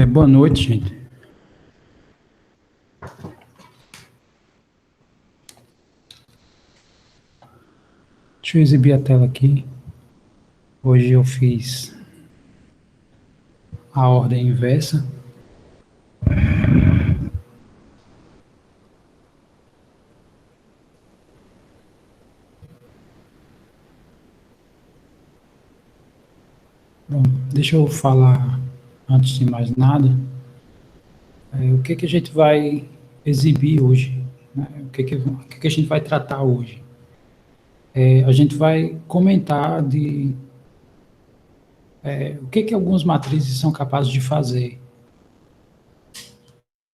Boa noite, gente. Deixa eu exibir a tela aqui. Hoje eu fiz a ordem inversa. Bom, deixa eu falar, antes de mais nada, o que a gente vai exibir hoje, né? O que a gente vai tratar hoje. A gente vai comentar o que algumas matrizes são capazes de fazer.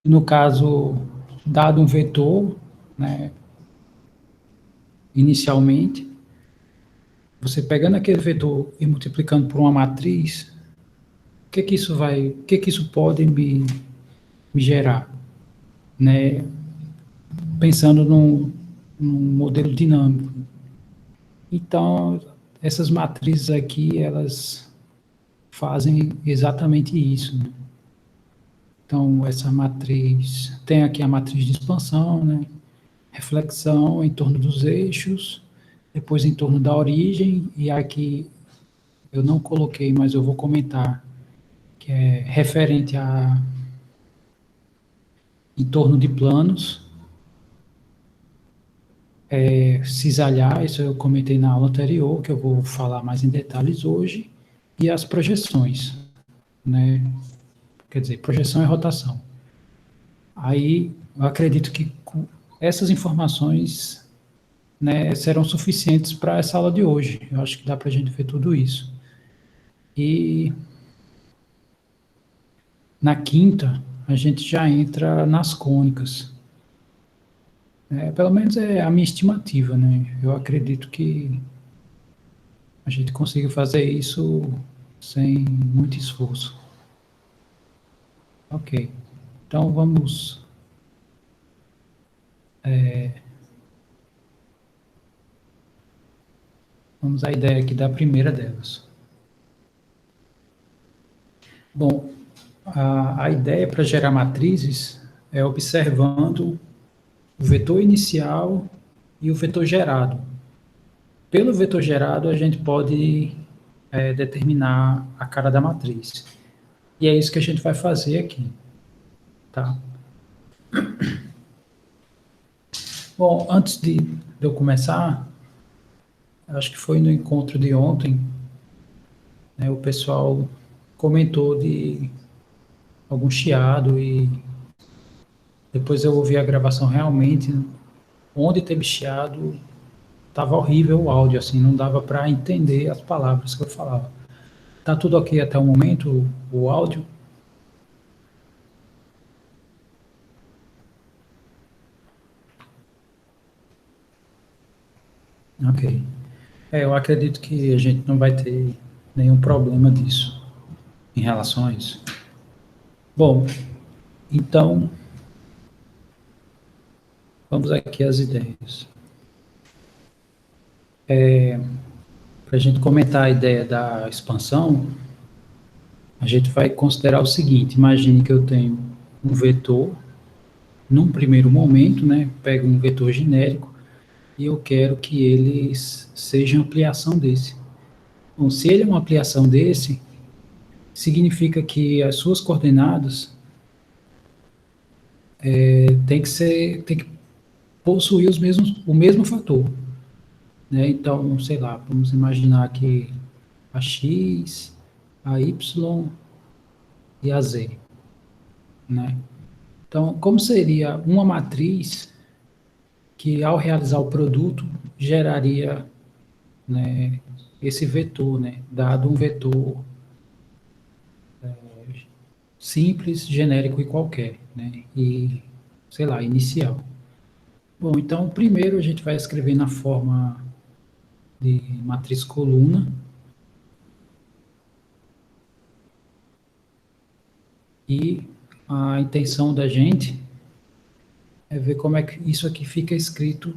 No caso, dado um vetor, né, inicialmente, você pegando aquele vetor e multiplicando por uma matriz, o que isso pode me gerar, né? Pensando num modelo dinâmico. Então, essas matrizes aqui, elas fazem exatamente isso, né? Então, essa matriz, tem aqui a matriz de expansão, né? Reflexão em torno dos eixos, depois em torno da origem, e aqui eu não coloquei, mas eu vou comentar, que é referente a em torno de planos, cisalhar, isso eu comentei na aula anterior, que eu vou falar mais em detalhes hoje, e as projeções, né? Quer dizer, projeção e rotação. Aí, eu acredito que com essas informações, né, serão suficientes para essa aula de hoje. Eu acho que dá para a gente ver tudo isso. E na quinta, a gente já entra nas cônicas. Pelo menos é a minha estimativa, né? Eu acredito que a gente consiga fazer isso sem muito esforço. Ok. Então vamos à ideia aqui da primeira delas. Bom, a ideia para gerar matrizes é observando o vetor inicial e o vetor gerado. Pelo vetor gerado, a gente pode determinar a cara da matriz. E é isso que a gente vai fazer aqui, tá? Bom, antes de eu começar, acho que foi no encontro de ontem, né, o pessoal comentou de algum chiado e depois eu ouvi a gravação realmente, onde teve chiado, estava horrível o áudio, assim, não dava para entender as palavras que eu falava. Tá tudo ok até o momento, o áudio? Ok. Eu acredito que a gente não vai ter nenhum problema disso, em relação a isso. Bom, então, vamos aqui às ideias. Para a gente comentar a ideia da expansão, a gente vai considerar o seguinte: imagine que eu tenho um vetor, num primeiro momento, né, pego um vetor genérico e eu quero que ele seja ampliação desse. Bom, se ele é uma ampliação desse, significa que as suas coordenadas tem que possuir o mesmo fator, né? Então, sei lá, vamos imaginar que a x, a y e a z, né? Então, como seria uma matriz que, ao realizar o produto, geraria, né, esse vetor, né, dado um vetor simples, genérico e qualquer, né, e, sei lá, inicial. Bom, então, primeiro a gente vai escrever na forma de matriz coluna, e a intenção da gente é ver como é que isso aqui fica escrito,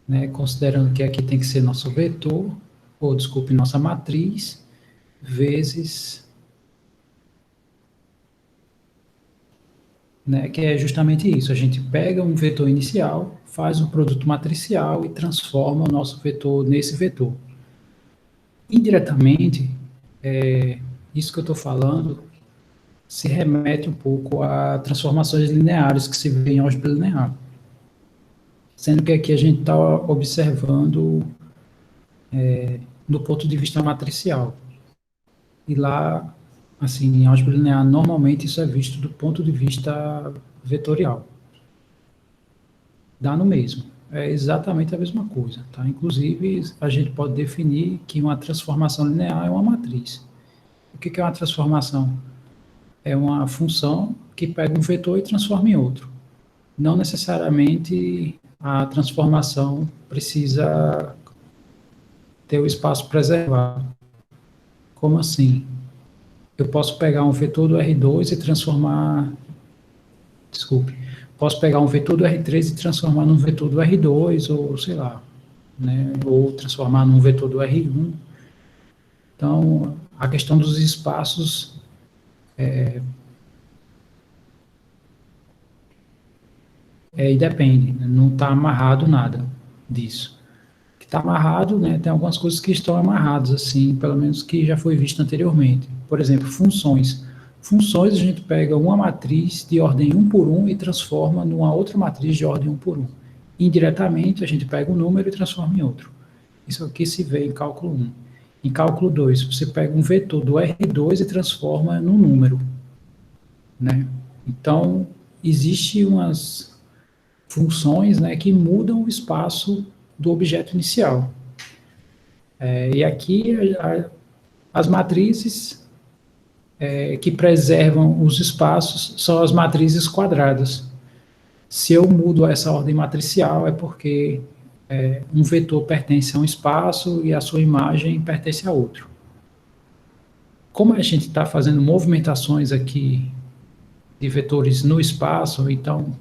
né, considerando que aqui tem que ser nosso vetor, ou desculpe, nossa matriz, vezes, né, que é justamente isso. A gente pega um vetor inicial, faz um produto matricial e transforma o nosso vetor nesse vetor. Indiretamente, isso que eu estou falando se remete um pouco a transformações lineares que se vê em álgebra linear. Sendo que aqui a gente está observando do ponto de vista matricial. E lá, assim, em álgebra linear, normalmente isso é visto do ponto de vista vetorial. Dá no mesmo. É exatamente a mesma coisa, tá? Inclusive, a gente pode definir que uma transformação linear é uma matriz. O que é uma transformação? É uma função que pega um vetor e transforma em outro. Não necessariamente a transformação precisa ter o espaço preservado. Como assim? Eu posso pegar um vetor do R2 e transformar. Desculpe. Posso pegar um vetor do R3 e transformar num vetor do R2, ou sei lá, né? Ou transformar num vetor do R1. Então, a questão dos espaços e depende, né? Não está amarrado nada disso. Que está amarrado, né? Tem algumas coisas que estão amarradas, assim, pelo menos que já foi visto anteriormente. Por exemplo, funções. Funções, a gente pega uma matriz de ordem 1 por 1 e transforma numa outra matriz de ordem 1 por 1. Indiretamente, a gente pega um número e transforma em outro. Isso aqui se vê em cálculo 1. Em cálculo 2, você pega um vetor do R2 e transforma num número, né? Então, existem umas funções, né, que mudam o espaço do objeto inicial. E aqui, as matrizes que preservam os espaços são as matrizes quadradas. Se eu mudo essa ordem matricial, é porque um vetor pertence a um espaço e a sua imagem pertence a outro. Como a gente está fazendo movimentações aqui de vetores no espaço, então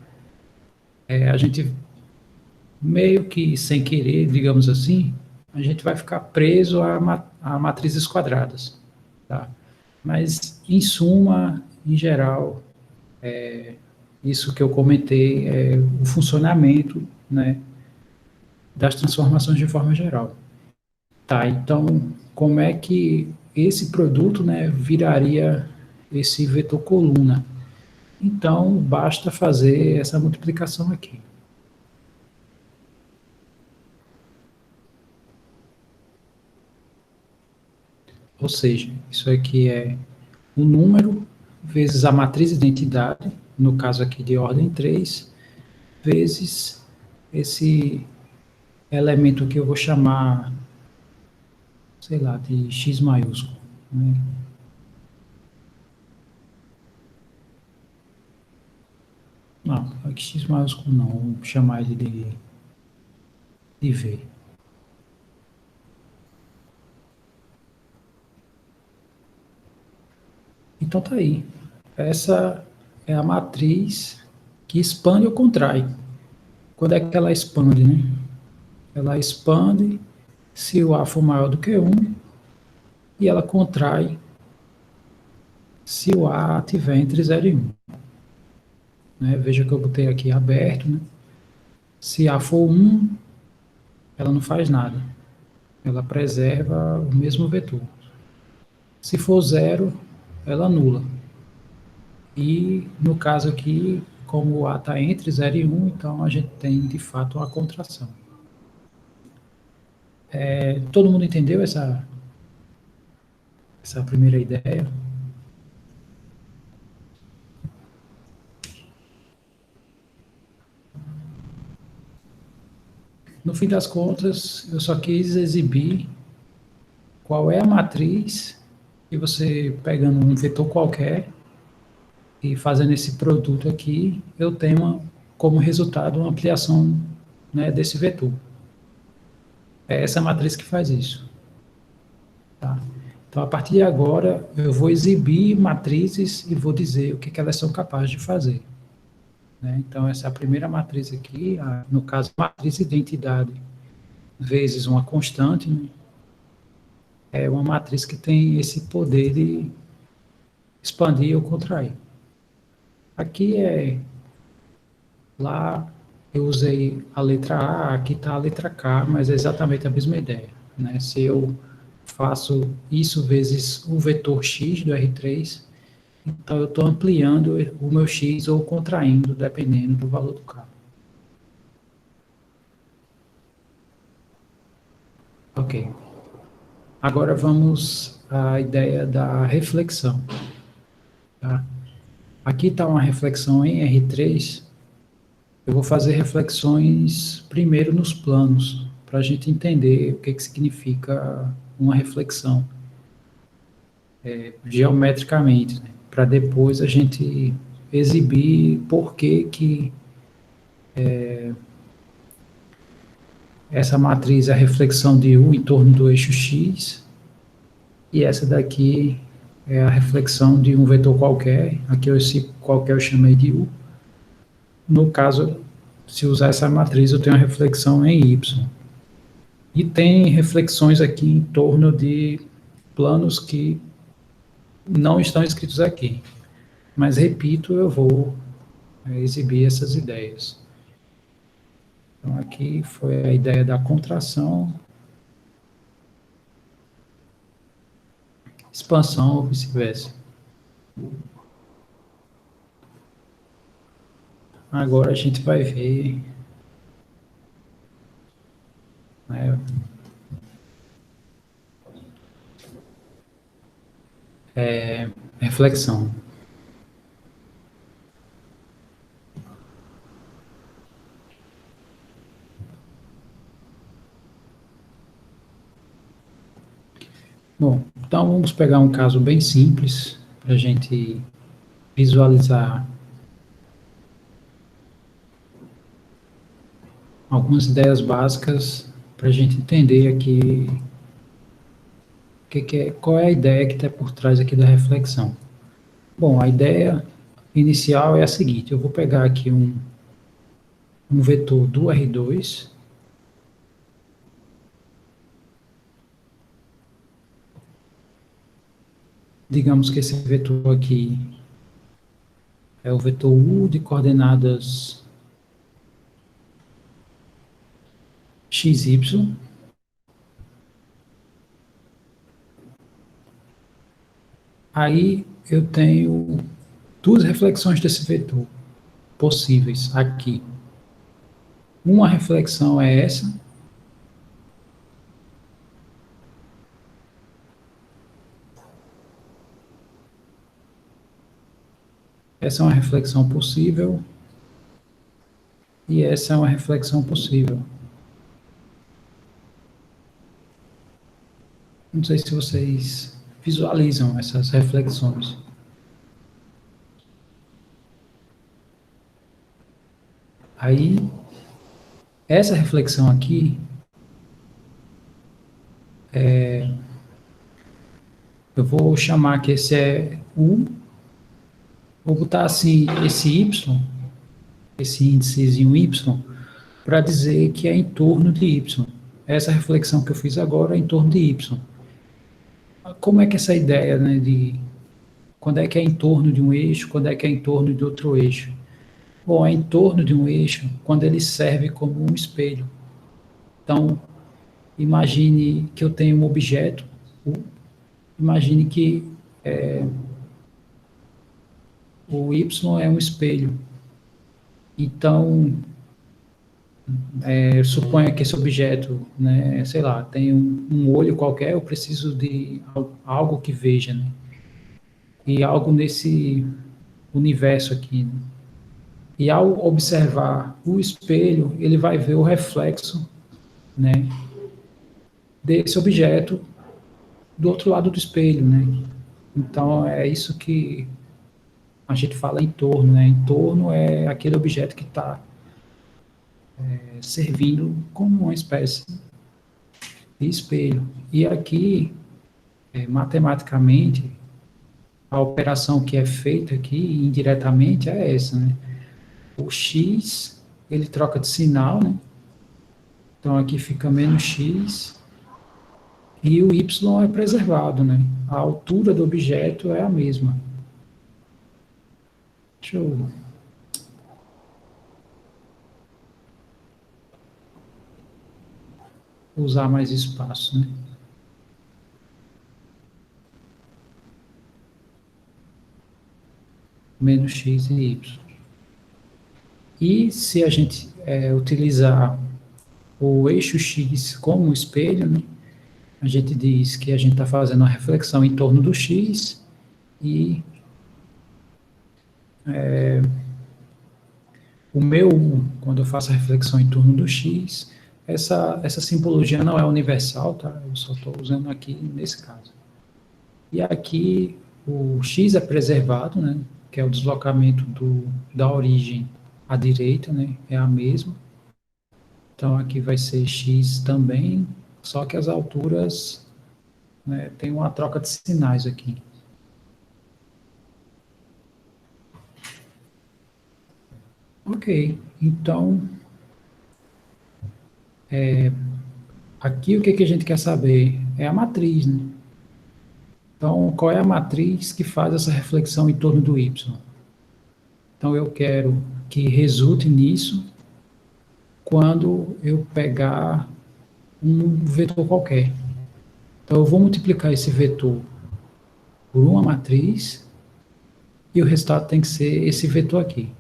a gente meio que sem querer, digamos assim, a gente vai ficar preso a matrizes quadradas, tá? Mas, em suma, em geral, isso que eu comentei é o funcionamento, né, das transformações de forma geral. Tá, então, como é que esse produto, né, viraria esse vetor coluna? Então, basta fazer essa multiplicação aqui. Ou seja, isso aqui é o número vezes a matriz identidade, no caso aqui de ordem 3, vezes esse elemento que eu vou chamar, sei lá, de x maiúsculo, né? Não, aqui x maiúsculo não, vou chamar ele de v. Então tá aí. Essa é a matriz que expande ou contrai. Quando é que ela expande, né? Ela expande se o A for maior do que 1 e ela contrai se o A tiver entre 0 e 1. Né? Veja que eu botei aqui aberto, né? Se A for 1, ela não faz nada. Ela preserva o mesmo vetor. Se for 0, ela anula. E no caso aqui, como o A está entre 0 e 1, então a gente tem de fato uma contração. Todo mundo entendeu essa primeira ideia? No fim das contas, eu só quis exibir qual é a matriz e você pegando um vetor qualquer e fazendo esse produto aqui, eu tenho como resultado uma ampliação, né, desse vetor. É essa matriz que faz isso. Tá? Então, a partir de agora, eu vou exibir matrizes e vou dizer o que elas são capazes de fazer. Né? Então, essa é a primeira matriz aqui, no caso, matriz identidade vezes uma constante, né? é uma matriz que tem esse poder de expandir ou contrair. Aqui lá eu usei a letra A, aqui está a letra K, mas é exatamente a mesma ideia, né? Se eu faço isso vezes o vetor x do R3, então eu estou ampliando o meu x ou contraindo, dependendo do valor do K. Ok. Agora vamos à ideia da reflexão. Tá? Aqui está uma reflexão em R3. Eu vou fazer reflexões primeiro nos planos, para a gente entender o que significa uma reflexão geometricamente, né? Para depois a gente exibir por que essa matriz é a reflexão de U em torno do eixo X, e essa daqui é a reflexão de um vetor qualquer, aqui esse qualquer eu chamei de U. No caso, se usar essa matriz, eu tenho a reflexão em Y. E tem reflexões aqui em torno de planos que não estão escritos aqui. Mas, repito, eu vou exibir essas ideias. Então, aqui foi a ideia da contração, expansão ou vice-versa. Agora a gente vai ver, né, reflexão. Bom, então vamos pegar um caso bem simples para a gente visualizar algumas ideias básicas para a gente entender aqui qual é a ideia que está por trás aqui da reflexão. Bom, a ideia inicial é a seguinte: eu vou pegar aqui um vetor do R2, digamos que esse vetor aqui é o vetor U de coordenadas XY. Aí eu tenho duas reflexões desse vetor possíveis aqui. Uma reflexão é essa, essa é uma reflexão possível, e essa é uma reflexão possível. Não sei se vocês visualizam essas reflexões. Aí, essa reflexão aqui, eu vou chamar que esse é U, vou botar assim esse Y, esse índicezinho Y, para dizer que é em torno de Y. Essa reflexão que eu fiz agora é em torno de Y. Como é que essa ideia, né, de quando é que é em torno de um eixo, quando é que é em torno de outro eixo? Bom, é em torno de um eixo quando ele serve como um espelho. Então, imagine que eu tenho um objeto, imagine que o Y é um espelho. Então, suponha que esse objeto, né, sei lá, tem um olho qualquer, eu preciso de algo que veja, né? E algo nesse universo aqui, né? E ao observar o espelho, ele vai ver o reflexo, né, desse objeto do outro lado do espelho, né? Então é isso que a gente fala em torno, né? Em torno é aquele objeto que está servindo como uma espécie de espelho. E aqui, matematicamente, a operação que é feita aqui indiretamente é essa, né? O x, ele troca de sinal, né? Então aqui fica menos x, e o y é preservado, né? A altura do objeto é a mesma. Deixa eu usar mais espaço, né? Menos x e y. E se a gente utilizar o eixo x como espelho, né? A gente diz que a gente está fazendo uma reflexão em torno do x e o meu, quando eu faço a reflexão em torno do x, essa simbologia não é universal, tá? Eu só estou usando aqui nesse caso. E aqui o x é preservado, né? Que é o deslocamento da origem à direita, né? É a mesma. Então aqui vai ser x também, só que as alturas, né, tem uma troca de sinais aqui. Ok, então aqui o que, que a gente quer saber é a matriz, né? Então, qual é a matriz que faz essa reflexão em torno do y? Então, eu quero que resulte nisso quando eu pegar um vetor qualquer. Então, eu vou multiplicar esse vetor por uma matriz e o resultado tem que ser esse vetor aqui.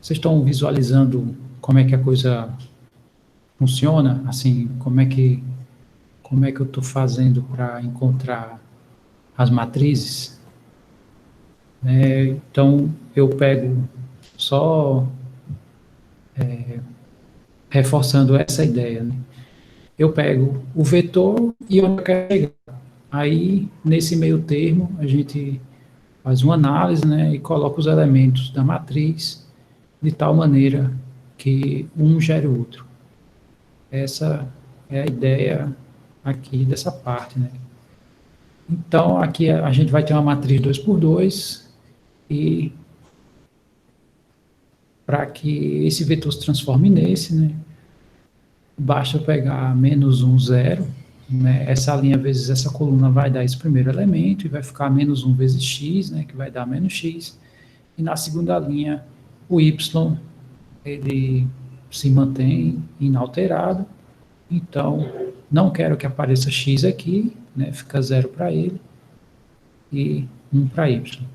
Vocês estão visualizando como é que a coisa funciona? Assim, como é que eu estou fazendo para encontrar as matrizes? Então, eu pego só reforçando essa ideia, né? Eu pego o vetor e onde eu quero chegar. Aí, nesse meio termo, a gente faz uma análise, né, e coloca os elementos da matriz de tal maneira que um gere o outro. Essa é a ideia aqui dessa parte, né? Então, aqui a gente vai ter uma matriz 2 por 2 e para que esse vetor se transforme nesse, né, basta pegar menos 1, 0, né, essa linha vezes essa coluna vai dar esse primeiro elemento e vai ficar menos 1 vezes x, né, que vai dar menos x, e na segunda linha o y, ele se mantém inalterado, então não quero que apareça x aqui, né, fica 0 para ele e 1 para y.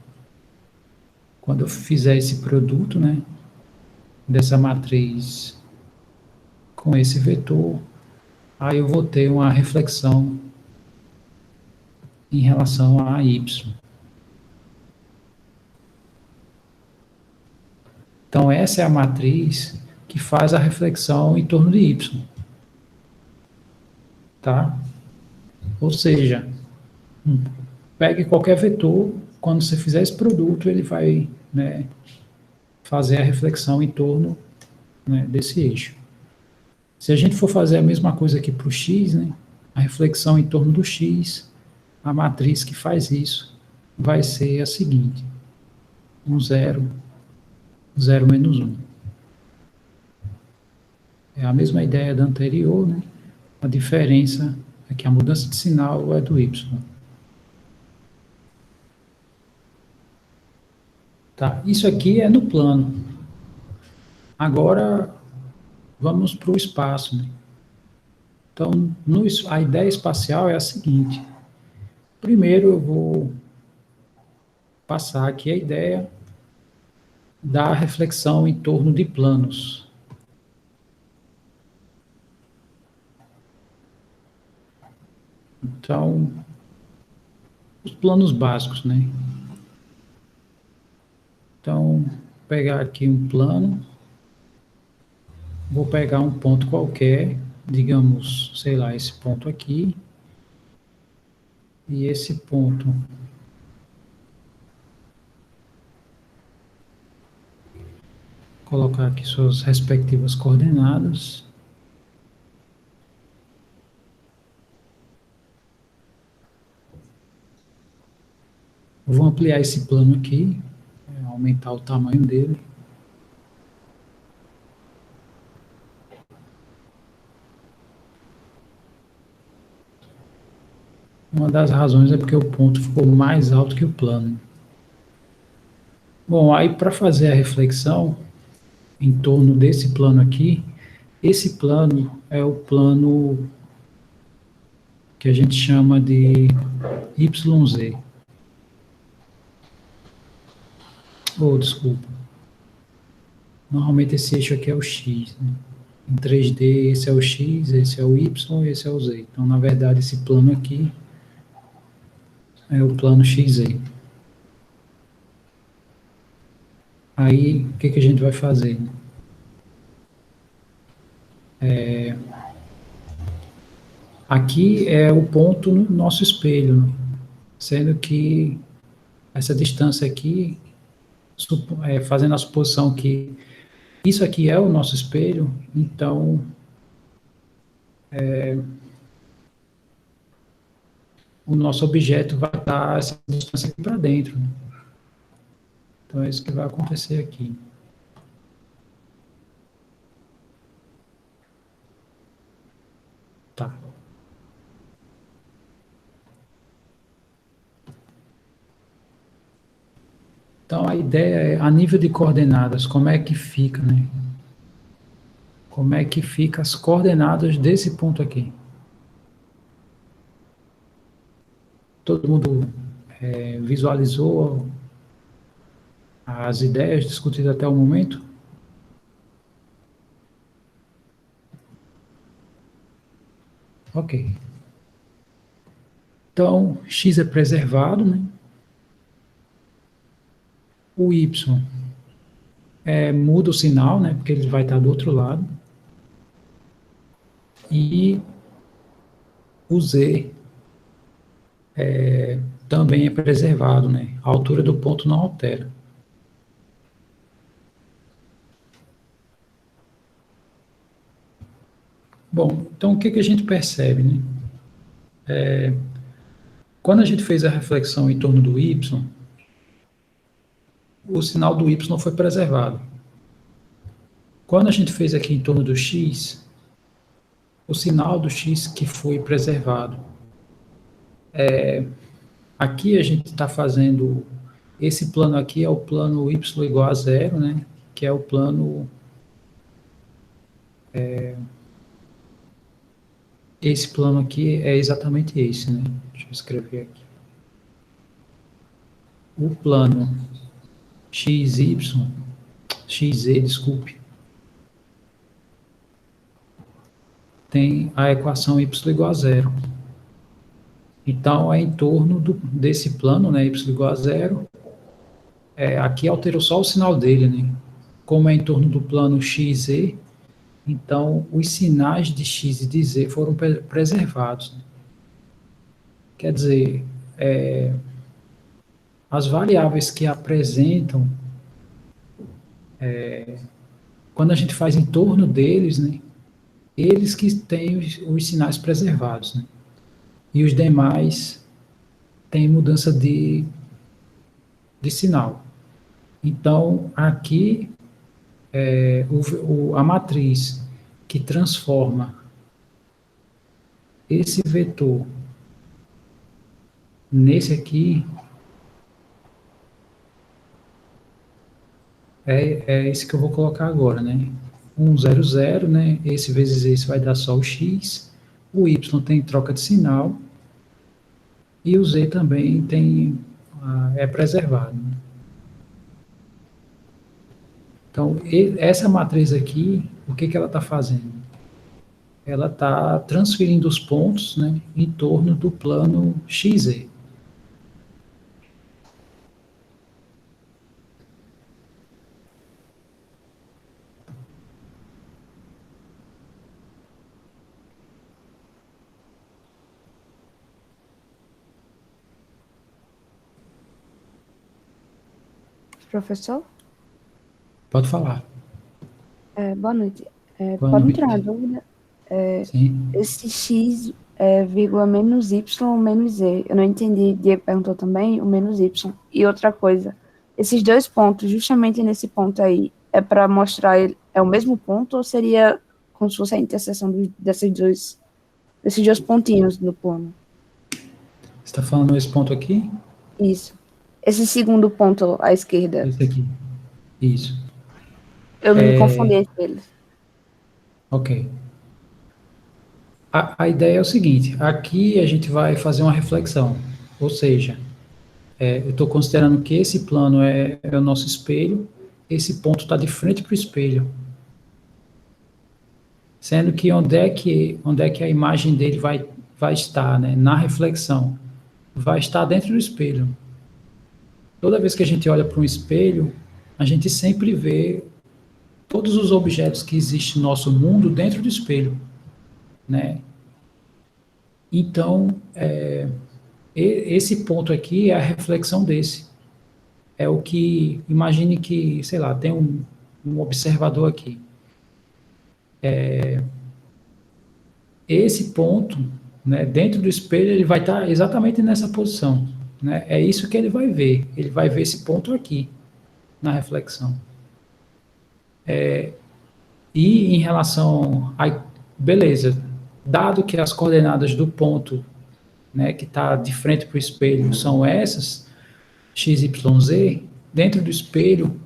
Quando eu fizer esse produto, né, dessa matriz com esse vetor, aí eu vou ter uma reflexão em relação a y. Então, essa é a matriz que faz a reflexão em torno de y, tá? Ou seja, pegue qualquer vetor, quando você fizer esse produto, ele vai, né, fazer a reflexão em torno, né, desse eixo. Se a gente for fazer a mesma coisa aqui para o x, né, a reflexão em torno do x, a matriz que faz isso vai ser a seguinte: 1, 0, 0 menos 1. É a mesma ideia da anterior, né? A diferença é que a mudança de sinal é do y. Tá, isso aqui é no plano. Agora, vamos para o espaço, né? Então, a ideia espacial é a seguinte. Primeiro, eu vou passar aqui a ideia da reflexão em torno de planos. Então, os planos básicos, né? Então, vou pegar aqui um plano, vou pegar um ponto qualquer, digamos, sei lá, esse ponto aqui, e esse ponto colocar aqui suas respectivas coordenadas. Eu vou ampliar esse plano aqui, aumentar o tamanho dele. Uma das razões é porque o ponto ficou mais alto que o plano. Bom, aí para fazer a reflexão em torno desse plano aqui, esse plano é o plano que a gente chama de YZ. Ou, desculpa. Normalmente esse eixo aqui é o X, né? Em 3D, esse é o X, esse é o Y e esse é o Z. Então, na verdade, esse plano aqui é o plano XZ. Aí, o que que a gente vai fazer? Aqui é o ponto no nosso espelho, né? Sendo que essa distância aqui, fazendo a suposição que isso aqui é o nosso espelho, então o nosso objeto vai dar essa distância aqui para dentro, né? Então é isso que vai acontecer aqui. Tá. Então a ideia é, a nível de coordenadas, como é que fica, né? Como é que fica as coordenadas desse ponto aqui? Todo mundo visualizou as ideias discutidas até o momento? Ok. Então, x é preservado, né? O y muda o sinal, né? Porque ele vai estar do outro lado. E o z também é preservado, né? A altura do ponto não altera. Bom, então o que que a gente percebe, né? Quando a gente fez a reflexão em torno do y, o sinal do y foi preservado. Quando a gente fez aqui em torno do x, o sinal do x que foi preservado. Aqui a gente está fazendo, esse plano aqui é o plano y igual a zero, né? Que é o plano, esse plano aqui é exatamente esse, né? Deixa eu escrever aqui. O plano xy, xz, desculpe, tem a equação y igual a zero. Então, é em torno desse plano, né, y igual a zero, aqui alterou só o sinal dele, né? Como é em torno do plano xz, então os sinais de x e de z foram preservados, né? Quer dizer, as variáveis que apresentam, quando a gente faz em torno deles, né, eles que têm os sinais preservados, né? E os demais têm mudança de sinal. Então, aqui, a matriz que transforma esse vetor nesse aqui é esse que eu vou colocar agora, né? 1, 0, 0, né? Esse vezes esse vai dar só o x. O y tem troca de sinal. E o z também tem, é preservado, né? Então, essa matriz aqui, o que que ela está fazendo? Ela está transferindo os pontos, né, em torno do plano XZ. Professor? Pode falar. Boa noite. Boa Pode me tirar uma noite. dúvida? Sim. Esse x vírgula menos y menos z, eu não entendi, Diego perguntou também, o menos y. E outra coisa, esses dois pontos, justamente nesse ponto aí, é para mostrar, é o mesmo ponto ou seria como se fosse a interseção desses dois pontinhos no plano? Você está falando esse ponto aqui? Isso. Esse segundo ponto à esquerda. Esse aqui. Isso. Eu me confundi entre eles. Ok. A ideia é o seguinte, aqui a gente vai fazer uma reflexão, ou seja, eu estou considerando que esse plano é o nosso espelho, esse ponto está de frente para o espelho, sendo que onde é que a imagem dele vai estar, né, na reflexão? Vai estar dentro do espelho. Toda vez que a gente olha para um espelho, a gente sempre vê todos os objetos que existem no nosso mundo dentro do espelho, né? Então, esse ponto aqui é a reflexão desse. É o que, imagine que, sei lá, tem um observador aqui. Esse ponto, né, dentro do espelho, ele vai estar exatamente nessa posição. Né? É isso que ele vai ver. Ele vai ver esse ponto aqui, na reflexão. E em relação a. Beleza, dado que as coordenadas do ponto, né, que está de frente para o espelho são essas, x, y, z, dentro do espelho,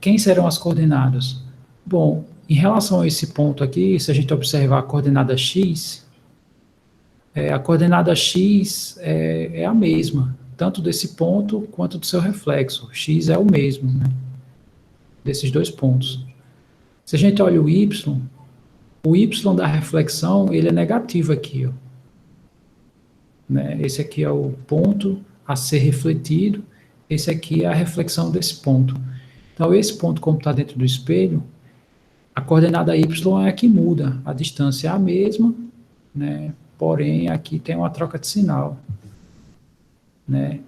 quem serão as coordenadas? Bom, em relação a esse ponto aqui, se a gente observar a coordenada x, a coordenada x é a mesma, tanto desse ponto quanto do seu reflexo. X é o mesmo, né, desses dois pontos. Se a gente olha o y da reflexão, ele é negativo aqui, ó. Né? Esse aqui é o ponto a ser refletido, esse aqui é a reflexão desse ponto. Então, esse ponto, como está dentro do espelho, a coordenada y é a que muda, a distância é a mesma, né? Porém, aqui tem uma troca de sinal, né?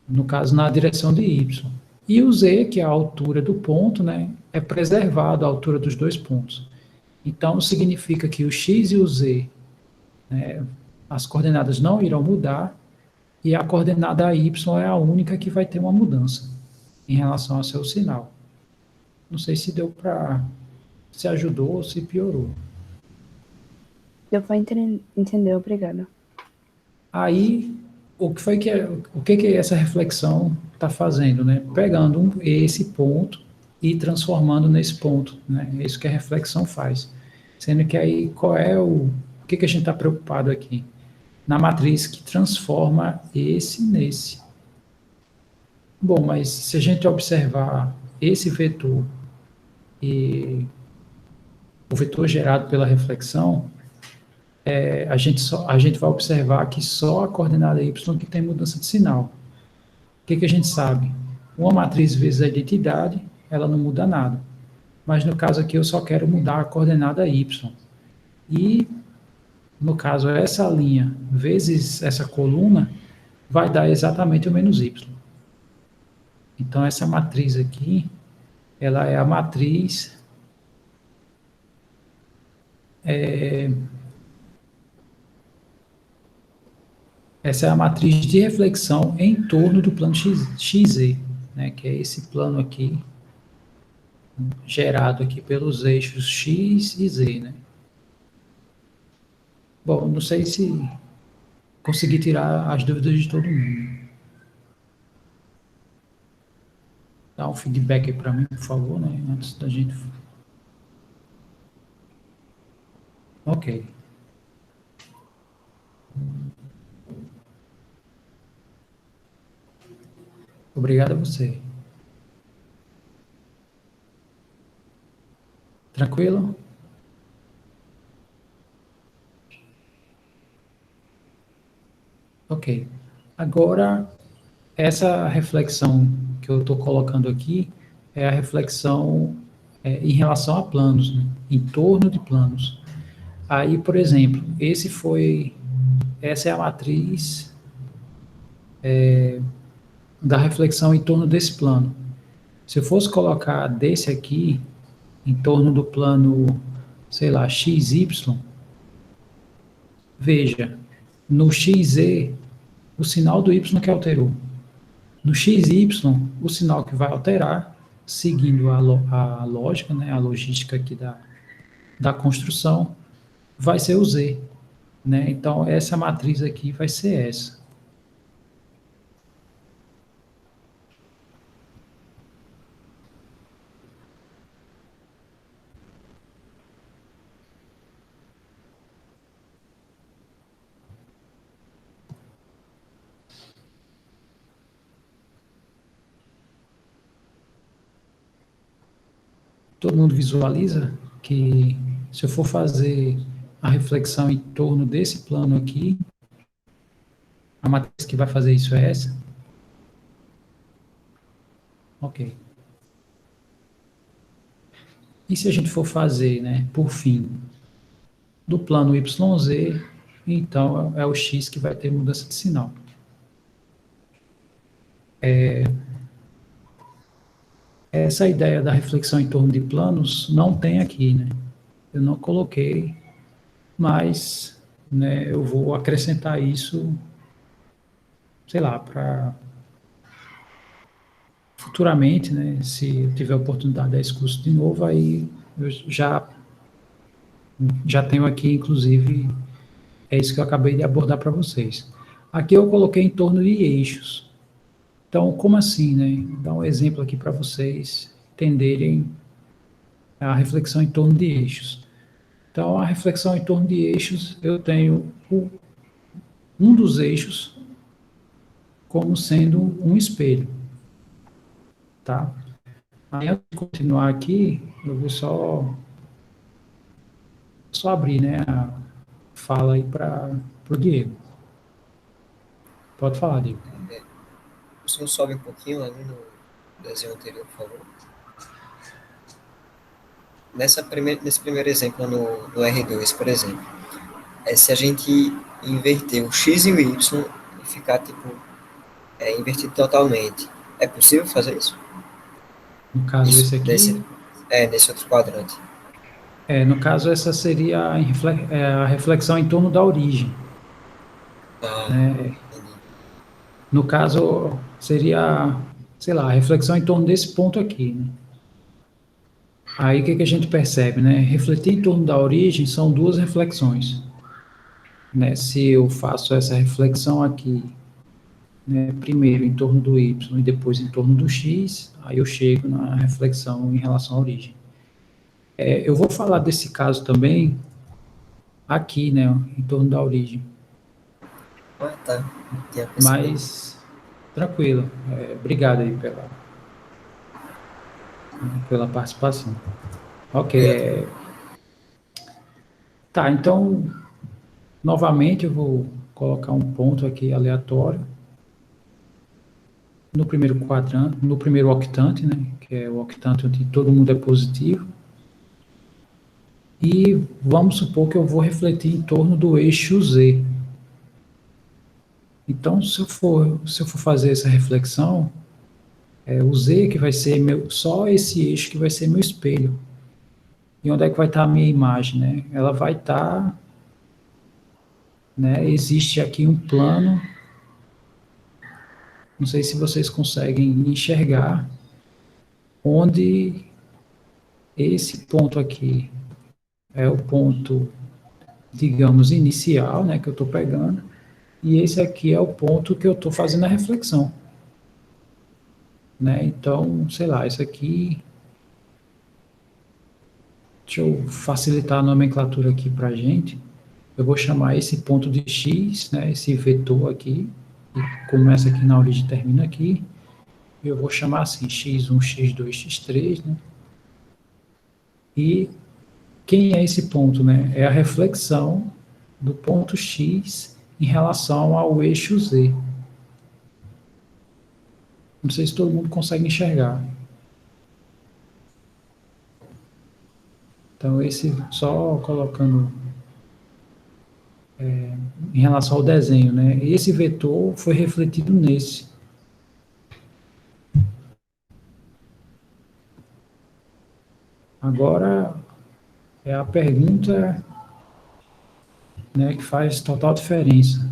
No caso, na direção de y. E o z, que é a altura do ponto, né, é preservado a altura dos dois pontos. Então, significa que o x e o z, né, as coordenadas não irão mudar, e a coordenada y é a única que vai ter uma mudança em relação ao seu sinal. Não sei se deu para... se ajudou ou se piorou. Deu para entender, obrigada. Aí, o que essa reflexão está fazendo, né? Pegando esse ponto e transformando nesse ponto, né? É isso que a reflexão faz. Sendo que aí, qual é o que a gente está preocupado aqui? Na matriz que transforma esse nesse. Bom, mas se a gente observar esse vetor e o vetor gerado pela reflexão, a gente vai observar que só a coordenada y que tem mudança de sinal. O que a gente sabe? Uma matriz vezes a identidade, ela não muda nada. Mas no caso aqui eu só quero mudar a coordenada y. E, no caso, essa linha vezes essa coluna vai dar exatamente o menos y. Então, essa matriz aqui, ela é a matriz... essa é a matriz de reflexão em torno do plano XZ, né, que é esse plano aqui, gerado aqui pelos eixos X e Z, né. Bom, não sei se consegui tirar as dúvidas de todo mundo. Dá um feedback aí para mim, por favor, né, antes da gente... Ok. Obrigado a você. Tranquilo? Ok. Agora, essa reflexão que eu estou colocando aqui é a reflexão em relação a planos, né? Em torno de planos. Aí, por exemplo, essa é a matriz da reflexão em torno desse plano. Se eu fosse colocar desse aqui em torno do plano, sei lá, XY, veja, no XZ, o sinal do Y que alterou. No XY, o sinal que vai alterar, seguindo a lógica, né, a logística aqui da construção, vai ser o Z. né? Então, essa matriz aqui vai ser essa. Todo mundo visualiza que se eu for fazer a reflexão em torno desse plano aqui, a matriz que vai fazer isso é essa? Ok. E se a gente for fazer, né, por fim, do plano YZ, então é o X que vai ter mudança de sinal. Essa ideia da reflexão em torno de planos não tem aqui, né? Eu não coloquei, mas, né, eu vou acrescentar isso, sei lá, para futuramente, né, se eu tiver a oportunidade de dar esse curso de novo, aí eu já tenho aqui, inclusive, é isso que eu acabei de abordar para vocês. Aqui eu coloquei em torno de eixos. Então, como assim, né? Vou dar um exemplo aqui para vocês entenderem a reflexão em torno de eixos. Então, a reflexão em torno de eixos, eu tenho um dos eixos como sendo um espelho, tá? Aí, antes de continuar aqui, eu vou só abrir, né, a fala aí para o Diego. Pode falar, Diego. O senhor sobe um pouquinho ali no desenho anterior, por favor. Nesse primeiro exemplo no R2, por exemplo, se a gente inverter o X e o Y e ficar, tipo, invertido totalmente, é possível fazer isso? No caso, Isso, esse aqui, nesse outro quadrante. no caso, essa seria a reflexão em torno da origem. Ah, Né? entendi. No caso, seria, sei lá, a reflexão em torno desse ponto aqui. Né? Aí, o que a gente percebe? Né? Refletir em torno da origem são duas reflexões. Né? Se eu faço essa reflexão aqui, né, primeiro em torno do Y e depois em torno do X, aí eu chego na reflexão em relação à origem. Eu vou falar desse caso também aqui, né, em torno da origem. Ah, tá. Tinha percebido. Mas, tranquilo. Obrigado aí pela participação. Ok. Obrigado. Tá, então, novamente eu vou colocar um ponto aqui aleatório no primeiro quadrante, no primeiro octante, né, que é o octante onde todo mundo é positivo. E vamos supor que eu vou refletir em torno do eixo Z. Então, se eu for fazer essa reflexão, o Z que vai ser só esse eixo que vai ser meu espelho. E onde é que vai estar a minha imagem, né? Ela vai estar, né? Existe aqui um plano, não sei se vocês conseguem enxergar, onde esse ponto aqui é o ponto, digamos, inicial, né? Que eu estou pegando, e esse aqui é o ponto que eu estou fazendo a reflexão. Né? Então, sei lá, isso aqui. Deixa eu facilitar a nomenclatura aqui para a gente. Eu vou chamar esse ponto de x, né, esse vetor aqui, que começa aqui na origem e termina aqui. Eu vou chamar assim, x1, x2, x3, né? E quem é esse ponto, né? É a reflexão do ponto x em relação ao eixo z. Não sei se todo mundo consegue enxergar. Então, esse, só colocando em relação ao desenho, né? Esse vetor foi refletido nesse. Agora, é a pergunta, né, que faz total diferença.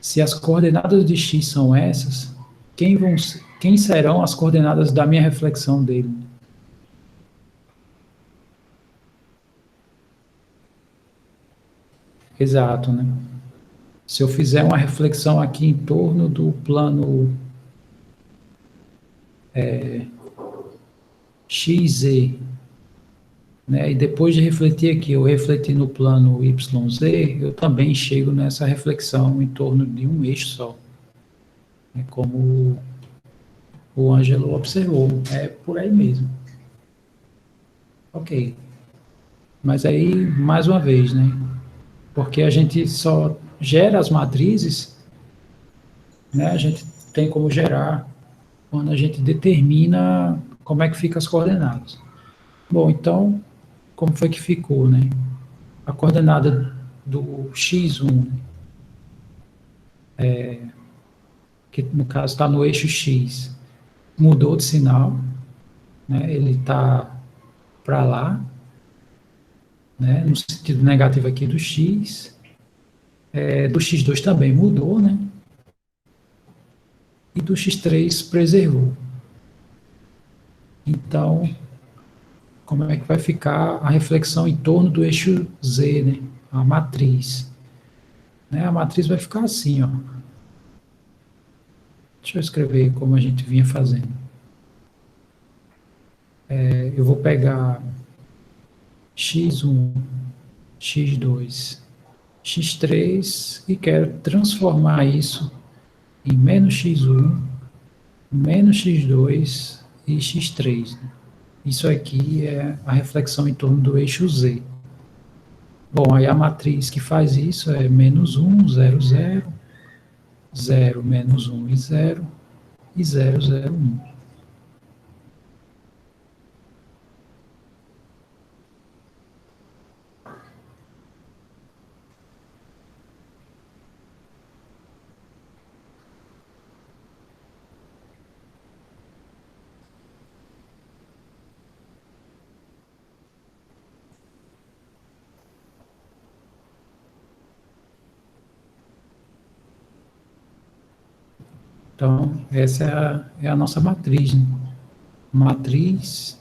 Se as coordenadas de x são essas, quem serão as coordenadas da minha reflexão dele? Exato, né? Se eu fizer uma reflexão aqui em torno do plano XZ, né? E depois de refletir aqui, eu refleti no plano YZ, eu também chego nessa reflexão em torno de um eixo só. É como o Ângelo observou, é por aí mesmo. Ok. Mas aí, mais uma vez, né? Porque a gente só gera as matrizes, né? A gente tem como gerar quando a gente determina como é que fica as coordenadas. Bom, então, como foi que ficou, né? A coordenada do x1, que no caso está no eixo x, mudou de sinal, né? Ele está para lá, né? No sentido negativo aqui do x. Do x2 também mudou, né? E do x3 preservou. Então, como é que vai ficar a reflexão em torno do eixo z, né? A matriz. Né? A matriz vai ficar assim, ó. Deixa eu escrever como a gente vinha fazendo. Eu vou pegar x1, x2, x3 e quero transformar isso em menos x1, menos x2 e x3. Né? Isso aqui é a reflexão em torno do eixo z. Bom, aí a matriz que faz isso é menos 1, 0, 0, 0, menos 1 e 0, e 0, 0, 1. Então, essa é a nossa matriz, né? Matriz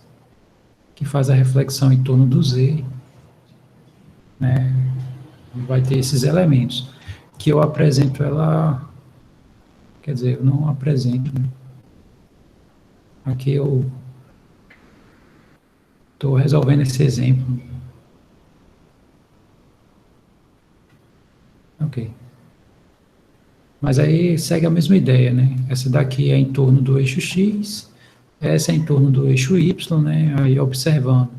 que faz a reflexão em torno do Z, né? Vai ter esses elementos, que eu apresento ela, quer dizer, eu não apresento, né? Aqui eu estou resolvendo esse exemplo. Ok. Mas aí segue a mesma ideia, né? Essa daqui é em torno do eixo X, essa é em torno do eixo Y, né? Aí observando.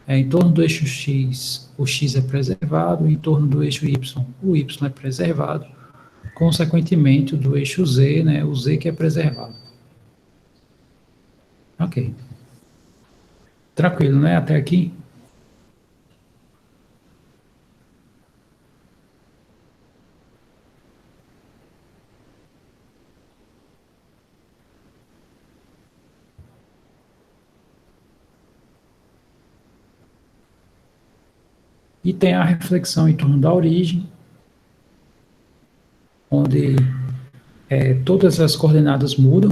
Em torno do eixo X, o X é preservado, em torno do eixo Y, o Y é preservado, consequentemente, do eixo Z, né? O Z que é preservado. Ok. Tranquilo, né? Até aqui? E tem a reflexão em torno da origem, onde todas as coordenadas mudam,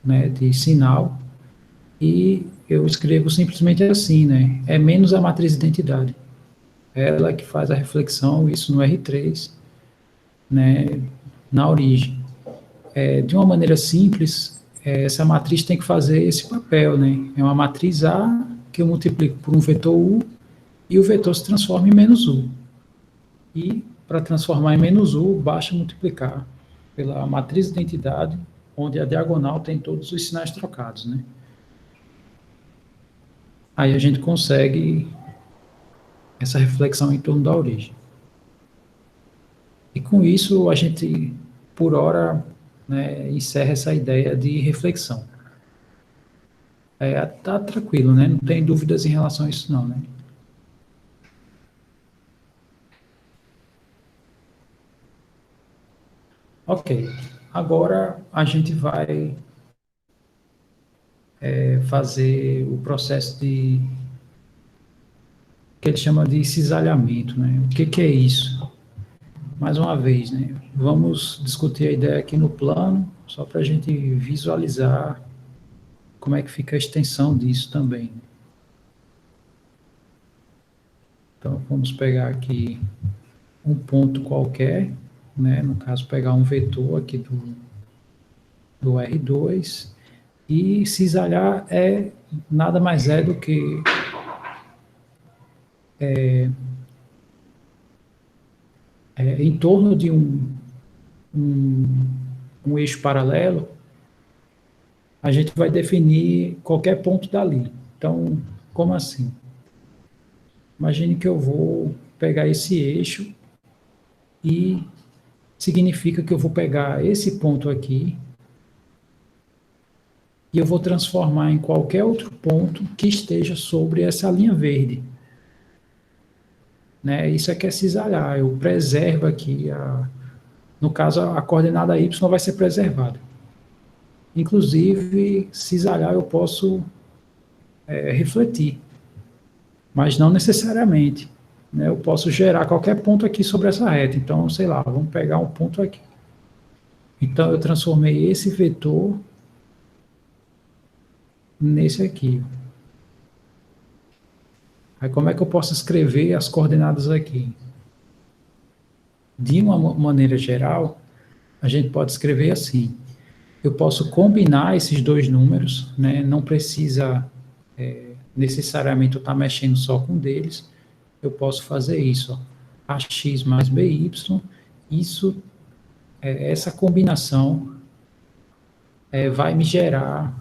né, de sinal, e eu escrevo simplesmente assim, né, é menos a matriz de identidade. Ela que faz a reflexão, isso no R3, né, na origem. De uma maneira simples, essa matriz tem que fazer esse papel, né, é uma matriz A que eu multiplico por um vetor U, e o vetor se transforma em menos U. E, para transformar em menos U, basta multiplicar pela matriz de identidade, onde a diagonal tem todos os sinais trocados, né? Aí a gente consegue essa reflexão em torno da origem. E com isso, a gente, por hora, né, encerra essa ideia de reflexão. Tá tranquilo, né? Não tem dúvidas em relação a isso, não, né? Ok. Agora a gente vai fazer o processo que ele chama de cisalhamento, né? O que é isso? Mais uma vez, né? Vamos discutir a ideia aqui no plano, só para a gente visualizar como é que fica a extensão disso também. Então, vamos pegar aqui um ponto qualquer, né? No caso, pegar um vetor aqui do R2, e cisalhar nada mais é do que em torno de um eixo paralelo, a gente vai definir qualquer ponto dali. Então, como assim? Imagine que eu vou pegar esse eixo e significa que eu vou pegar esse ponto aqui e eu vou transformar em qualquer outro ponto que esteja sobre essa linha verde. Né? Isso é que é cisalhar. Eu preservo aqui, no caso, a coordenada y vai ser preservada. Inclusive, cisalhar eu posso refletir, mas não necessariamente. Né? Eu posso gerar qualquer ponto aqui sobre essa reta. Então, sei lá, vamos pegar um ponto aqui. Então, eu transformei esse vetor nesse aqui. Aí, como é que eu posso escrever as coordenadas aqui? De uma maneira geral, a gente pode escrever assim. Eu posso combinar esses dois números, né? Não precisa necessariamente eu estar mexendo só com um deles. Eu posso fazer isso, ó. AX mais BY, isso, essa combinação vai me gerar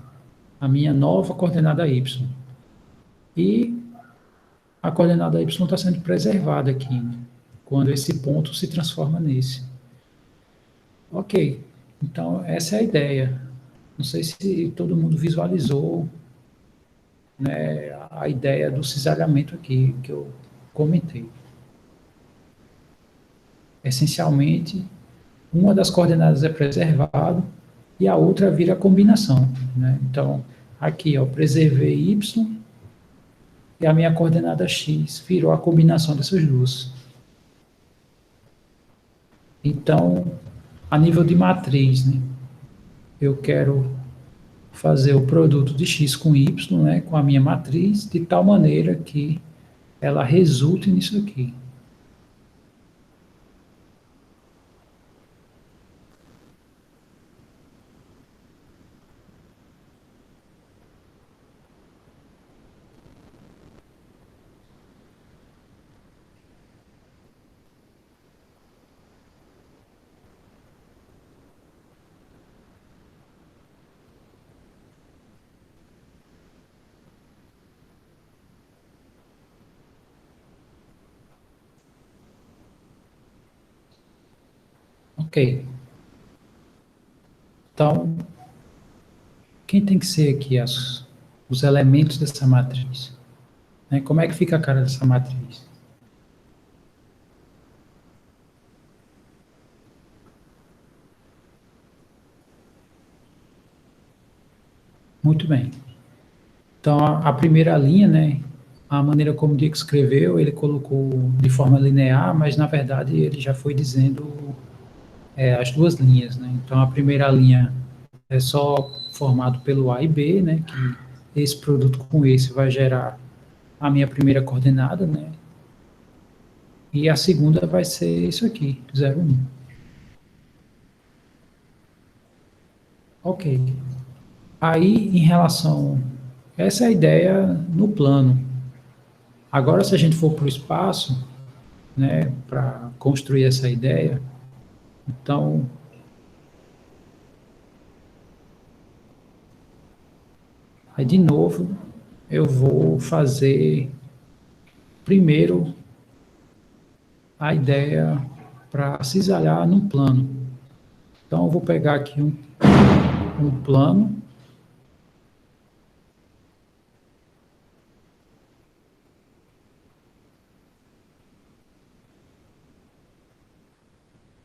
a minha nova coordenada Y. E a coordenada Y está sendo preservada aqui, né? Quando esse ponto se transforma nesse. Ok, então essa é a ideia. Não sei se todo mundo visualizou, né, a ideia do cisalhamento aqui, que eu comentei. Essencialmente, uma das coordenadas é preservada e a outra vira combinação. Né? Então, aqui, ó, preservei Y e a minha coordenada X virou a combinação dessas duas. Então, a nível de matriz, né, eu quero fazer o produto de X com Y, né, com a minha matriz, de tal maneira que ela resulte nisso aqui. Ok. Então, quem tem que ser aqui os elementos dessa matriz? Né? Como é que fica a cara dessa matriz? Muito bem. Então, a primeira linha, né, a maneira como o Dick escreveu, ele colocou de forma linear, mas, na verdade, ele já foi dizendo as duas linhas. Né? Então, a primeira linha é só formado pelo A e B, né, que esse produto com esse vai gerar a minha primeira coordenada, né, e a segunda vai ser isso aqui, 0, 1. Ok. Aí, em relação... Essa é a ideia no plano. Agora, se a gente for para o espaço, né, para construir essa ideia, então... Aí, de novo, eu vou fazer primeiro a ideia para cisalhar num plano. Então, eu vou pegar aqui um plano.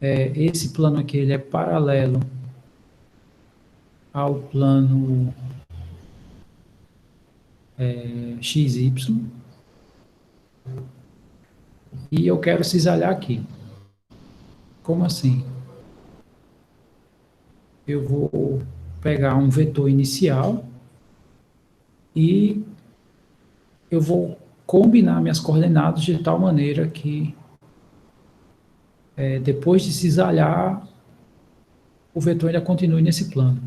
Esse plano aqui ele é paralelo ao plano XY. E eu quero cisalhar aqui. Como assim? Eu vou pegar um vetor inicial e eu vou combinar minhas coordenadas de tal maneira que depois de cisalhar, o vetor ainda continue nesse plano.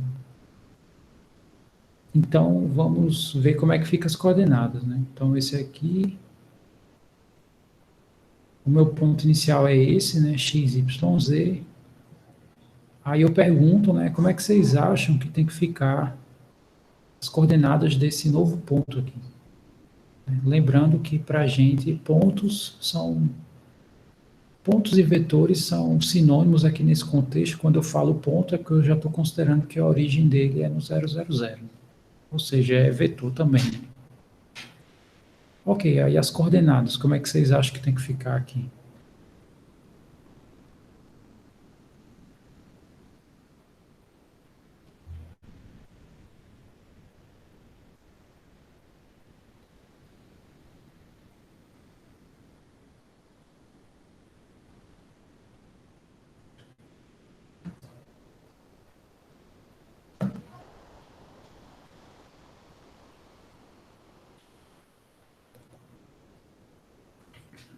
Então, vamos ver como é que fica as coordenadas, né? Então, esse aqui, o meu ponto inicial é esse, né? X, Y, Z. Aí eu pergunto, né? Como é que vocês acham que tem que ficar as coordenadas desse novo ponto aqui? Lembrando que, para a gente, pontos e vetores são sinônimos aqui nesse contexto. Quando eu falo ponto, é que eu já estou considerando que a origem dele é no 0, 0, 0. Ou seja, é vetor também. Ok, aí as coordenadas, como é que vocês acham que tem que ficar aqui?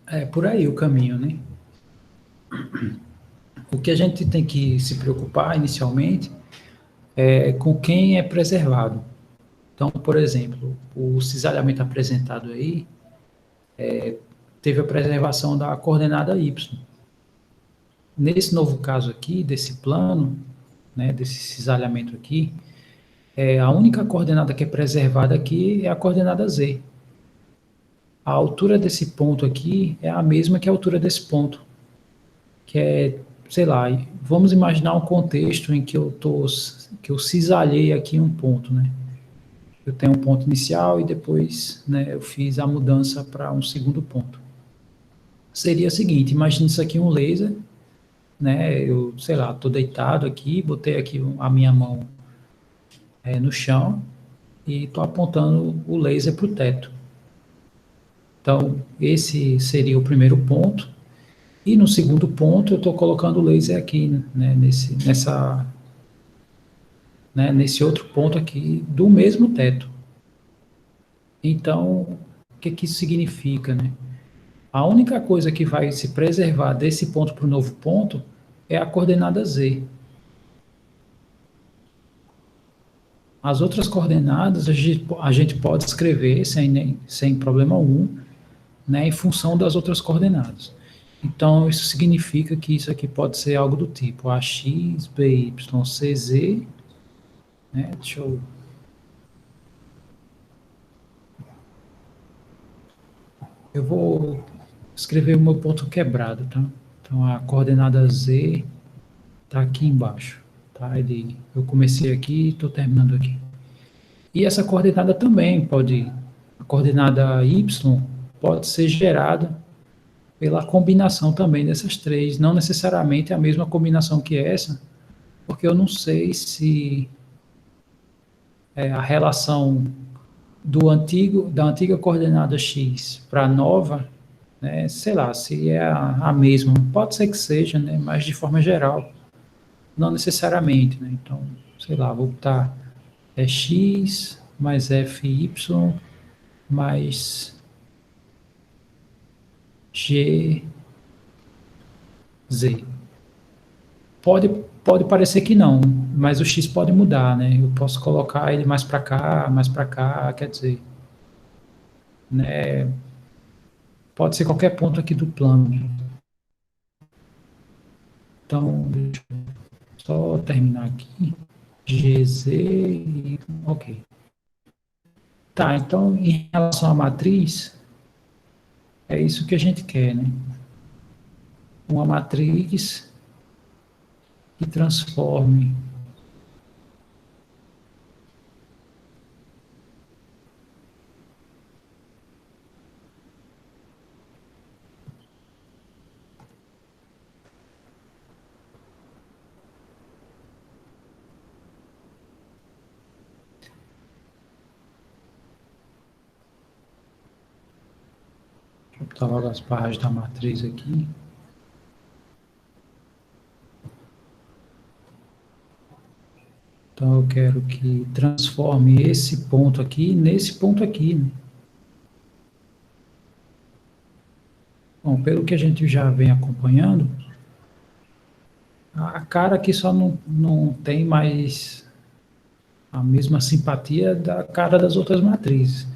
É por aí o caminho, né? O que a gente tem que se preocupar inicialmente é com quem é preservado. Então, por exemplo, o cisalhamento apresentado aí teve a preservação da coordenada y. Nesse novo caso aqui, desse plano, né, desse cisalhamento aqui, a única coordenada que é preservada aqui é a coordenada z. A altura desse ponto aqui é a mesma que a altura desse ponto, que é, sei lá, vamos imaginar um contexto em que que eu cisalhei aqui um ponto, né? Eu tenho um ponto inicial e depois, né, eu fiz a mudança para um segundo ponto. Seria o seguinte, imagine isso aqui um laser, né? Eu, sei lá, estou deitado aqui, botei aqui a minha mão no chão e estou apontando o laser para o teto. Então, esse seria o primeiro ponto. E no segundo ponto, eu estou colocando o laser aqui, né, nesse outro ponto aqui do mesmo teto. Então, o que isso significa, né? A única coisa que vai se preservar desse ponto para o novo ponto é a coordenada z. As outras coordenadas a gente pode escrever sem problema algum, né, em função das outras coordenadas. Então, isso significa que isso aqui pode ser algo do tipo AX, BY, CZ, né? Deixa eu... Eu vou escrever o meu ponto quebrado, tá? Então, a coordenada Z está aqui embaixo, tá? Eu comecei aqui e estou terminando aqui. E essa coordenada também a coordenada Y pode ser gerada pela combinação também dessas três, não necessariamente a mesma combinação que essa, porque eu não sei se a relação da antiga coordenada x para a nova, né, sei lá, se é a mesma, pode ser que seja, né, mas de forma geral, não necessariamente, né, então, sei lá, vou botar x mais fy mais gz. Pode parecer que não, mas o x pode mudar, né? Eu posso colocar ele mais para cá, quer dizer, né? Pode ser qualquer ponto aqui do plano. Então, deixa eu só terminar aqui. GZ, ok. Tá, então, em relação à matriz, é isso que a gente quer, né? Uma matriz que transforme Deixa eu botar logo as barras da matriz aqui. Então, eu quero que transforme esse ponto aqui nesse ponto aqui, né? Bom, pelo que a gente já vem acompanhando, A cara aqui só não tem mais a mesma simpatia da cara das outras matrizes,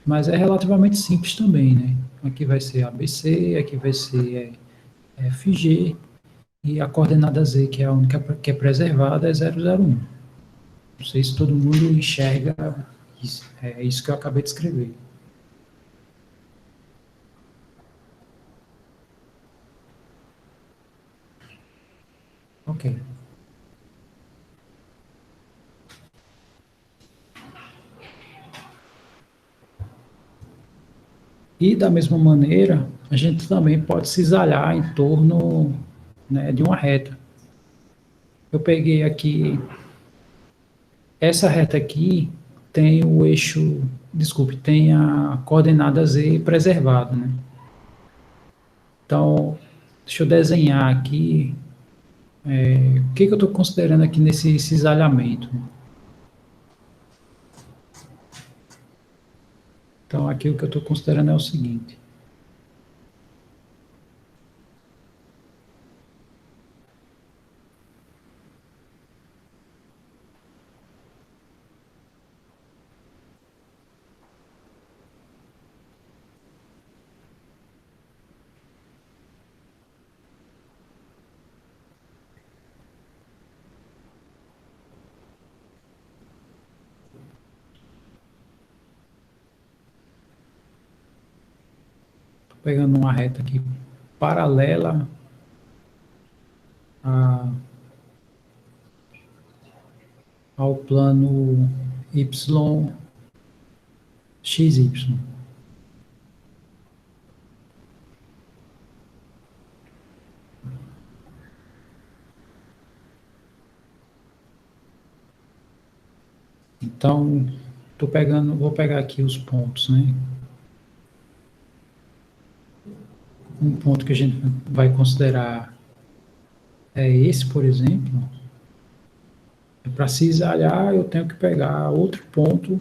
mas é relativamente simples também, né? Aqui vai ser ABC, aqui vai ser FG, e a coordenada Z, que é a única que é preservada, é 001. Não sei se todo mundo enxerga isso, é isso que eu acabei de escrever. Ok. E da mesma maneira, a gente também pode cisalhar em torno, né, de uma reta. Eu peguei aqui, essa reta aqui tem o eixo, desculpe, tem a coordenada Z preservada, né? Então, deixa eu desenhar aqui, o que eu estou considerando aqui nesse cisalhamento. Então, aqui o que eu estou considerando é o seguinte. Estou pegando uma reta aqui paralela a, ao plano XY. Então, vou pegar aqui os pontos, né? Um ponto que a gente vai considerar é esse, por exemplo. Para cisalhar, eu tenho que pegar outro ponto,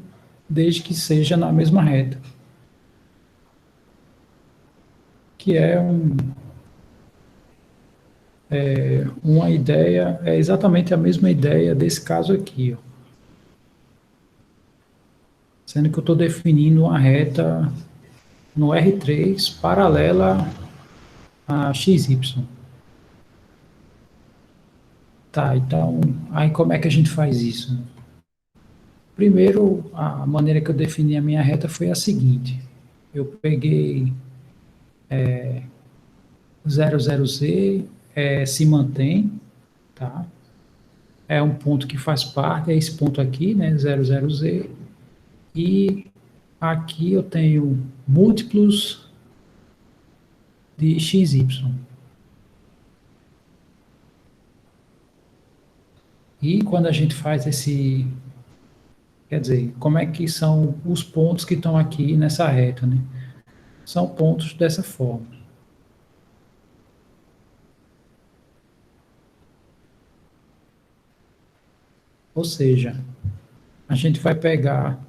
desde que seja na mesma reta. Que é uma ideia, é exatamente a mesma ideia desse caso aqui, ó. Sendo que eu estou definindo uma reta no R3 paralela a XY. Tá, então, aí como é que a gente faz isso? Primeiro, a maneira que eu defini a minha reta foi a seguinte. Eu peguei 00Z, se mantém, tá? É um ponto que faz parte, é esse ponto aqui, né, 00Z, e aqui eu tenho múltiplos de XY. E quando a gente faz quer dizer, como é que são os pontos que estão aqui nessa reta, né? São pontos dessa forma. Ou seja, a gente vai pegar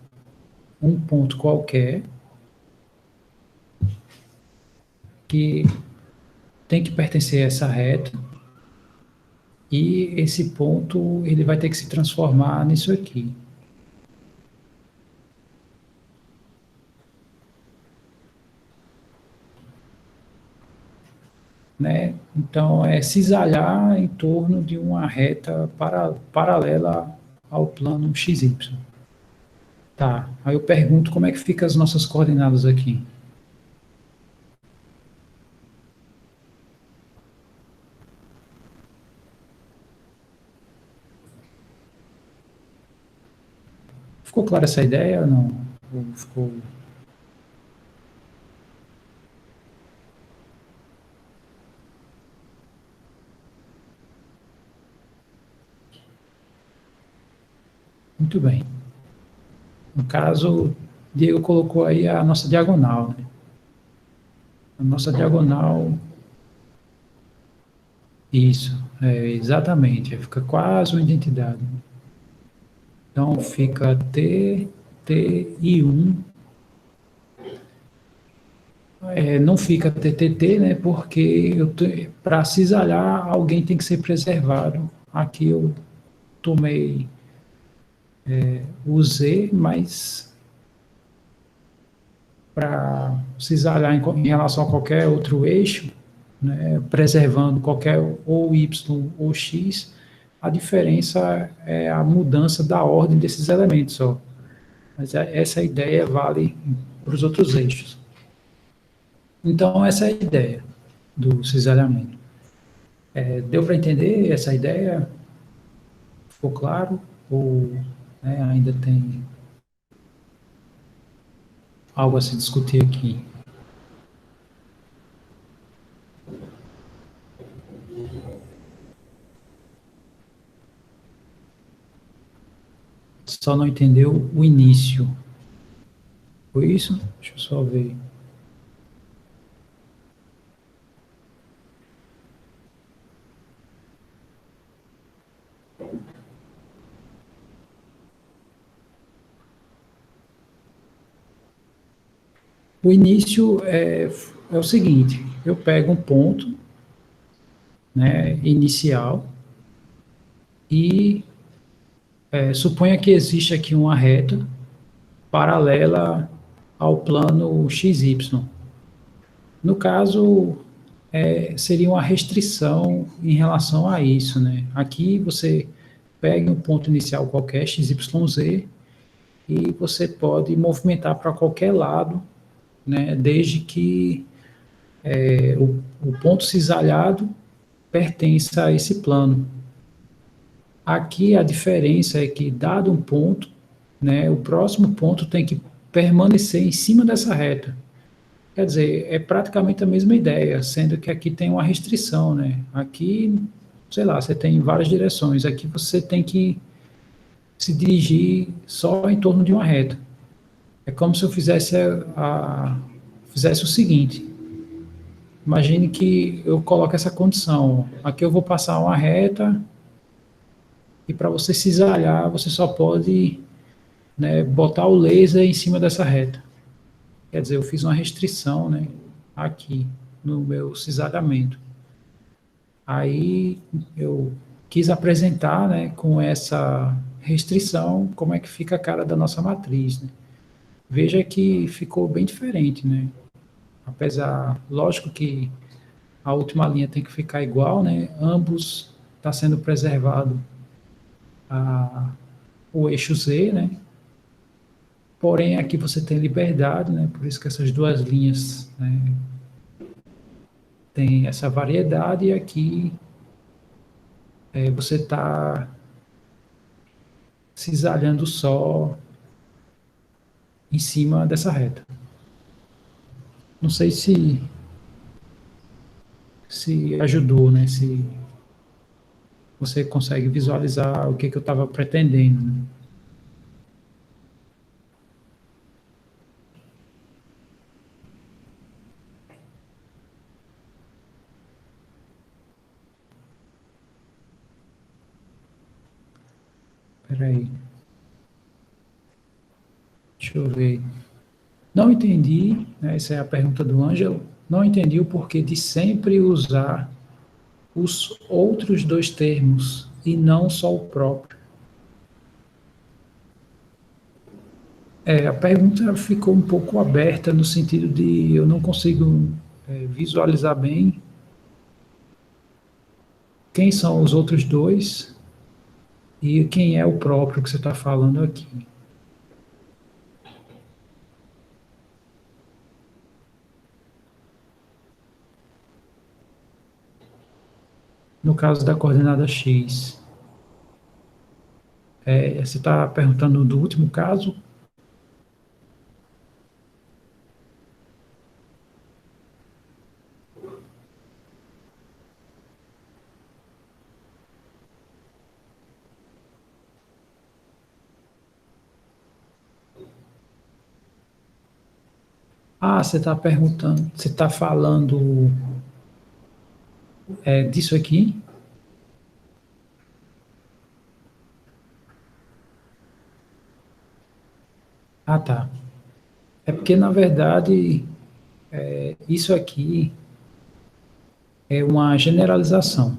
um ponto qualquer que tem que pertencer a essa reta e esse ponto ele vai ter que se transformar nisso aqui. Né? Então, é cisalhar em torno de uma reta paralela ao plano XY. Tá, aí eu pergunto como é que ficam as nossas coordenadas aqui. Ficou clara essa ideia ou não? Ou ficou... Muito bem. No caso, Diego colocou aí a nossa diagonal, né? A nossa diagonal, isso, exatamente, fica quase uma identidade. Então, fica T, T e 1. não fica TTT, né? Porque para cisalhar, alguém tem que ser preservado. Aqui eu tomei o Z, mas para cisalhar em relação a qualquer outro eixo, né, preservando qualquer ou Y ou X, a diferença é a mudança da ordem desses elementos só. Mas essa ideia vale para os outros eixos. Então, essa é a ideia do cisalhamento. Deu para entender essa ideia? Ficou claro? Ou ainda tem algo a se discutir aqui? Só não entendeu o início. Foi isso? Deixa eu só ver. O início é o seguinte: eu pego um ponto, né, inicial e suponha que existe aqui uma reta paralela ao plano XY. No caso, seria uma restrição em relação a isso, né? Aqui você pega um ponto inicial qualquer, XYZ, e você pode movimentar para qualquer lado, né? Desde que o ponto cisalhado pertença a esse plano. Aqui a diferença é que, dado um ponto, né, o próximo ponto tem que permanecer em cima dessa reta. Quer dizer, é praticamente a mesma ideia, sendo que aqui tem uma restrição, né? Aqui, sei lá, você tem várias direções. Aqui você tem que se dirigir só em torno de uma reta. É como se eu fizesse o seguinte: imagine que eu coloco essa condição. Aqui eu vou passar uma reta e para você cisalhar, você só pode, né, botar o laser em cima dessa reta. Quer dizer, eu fiz uma restrição, né, aqui no meu cisalhamento. Aí eu quis apresentar, né, com essa restrição, como é que fica a cara da nossa matriz, né? Veja que ficou bem diferente, né? Apesar, lógico que a última linha tem que ficar igual, né? Ambos está sendo preservado o eixo Z, né? Porém, aqui você tem liberdade, né? Por isso que essas duas linhas, né, tem essa variedade, e aqui você está cisalhando só em cima dessa reta. Não sei se ajudou, né? Se você consegue visualizar o que eu estava pretendendo, né? Espera aí. Deixa eu ver. Não entendi, né, essa é a pergunta do Ângelo, não entendi o porquê de sempre usar os outros dois termos e não só o próprio. A pergunta ficou um pouco aberta no sentido de eu não consigo visualizar bem quem são os outros dois e quem é o próprio que você está falando aqui. No caso da coordenada X, você está perguntando do último caso? Ah, você está perguntando, você está falando disso aqui? Ah, tá. É porque, na verdade, isso aqui é uma generalização.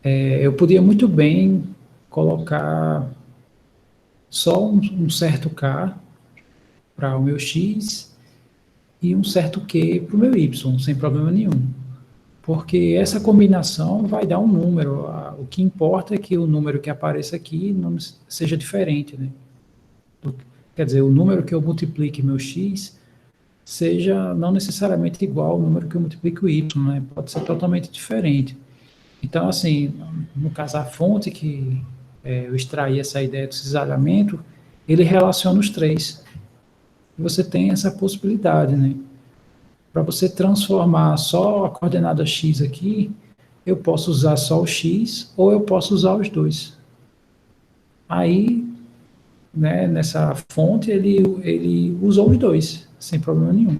Eu podia muito bem colocar só um certo K para o meu X e um certo Q para o meu Y, sem problema nenhum. Porque essa combinação vai dar um número. O que importa é que o número que apareça aqui não seja diferente, né? Quer dizer, o número que eu multiplique meu X seja não necessariamente igual ao número que eu multiplique o Y, né? Pode ser totalmente diferente. Então, assim, no caso, a fonte que eu extraí essa ideia do cisalhamento, ele relaciona os três. E você tem essa possibilidade, né? Para você transformar só a coordenada x aqui, eu posso usar só o x ou eu posso usar os dois. Aí, né, nessa fonte, ele usou os dois, sem problema nenhum.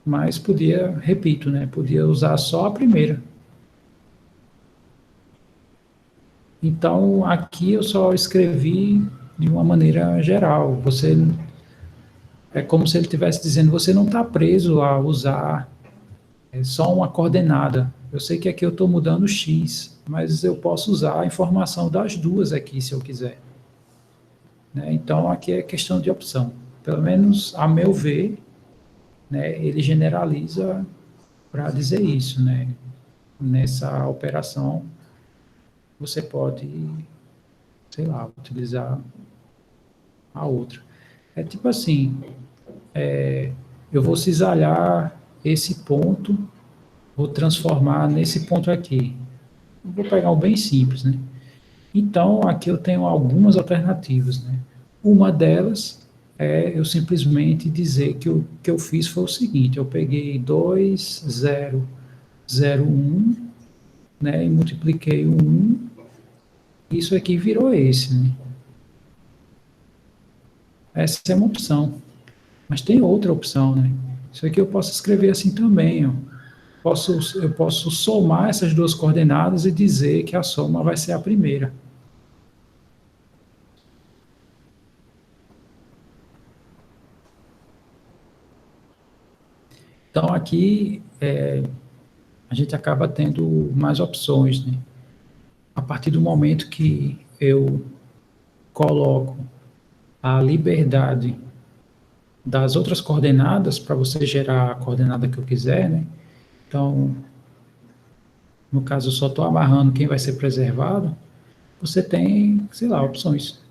Mas podia, repito, né, podia usar só a primeira. Então, aqui eu só escrevi de uma maneira geral. É como se ele estivesse dizendo, você não está preso a usar só uma coordenada. Eu sei que aqui eu estou mudando o x, mas eu posso usar a informação das duas aqui, se eu quiser. Né? Então, aqui é questão de opção. Pelo menos, a meu ver, né, ele generaliza para dizer isso. Né? Nessa operação, você pode, sei lá, utilizar a outra. É tipo assim, eu vou cisalhar esse ponto, vou transformar nesse ponto aqui. Vou pegar um bem simples, né? Então, aqui eu tenho algumas alternativas, né? Uma delas é eu simplesmente dizer que o que eu fiz foi o seguinte, eu peguei 2,0,0,1, né, e multipliquei o 1, isso aqui virou esse, né? Essa é uma opção. Mas tem outra opção, né? Isso aqui eu posso escrever assim também, ó. Eu posso somar essas duas coordenadas e dizer que a soma vai ser a primeira. Então, aqui a gente acaba tendo mais opções, né? A partir do momento que eu coloco a liberdade das outras coordenadas para você gerar a coordenada que eu quiser, né? Então, no caso, eu só estou amarrando quem vai ser preservado, você tem, sei lá, opções.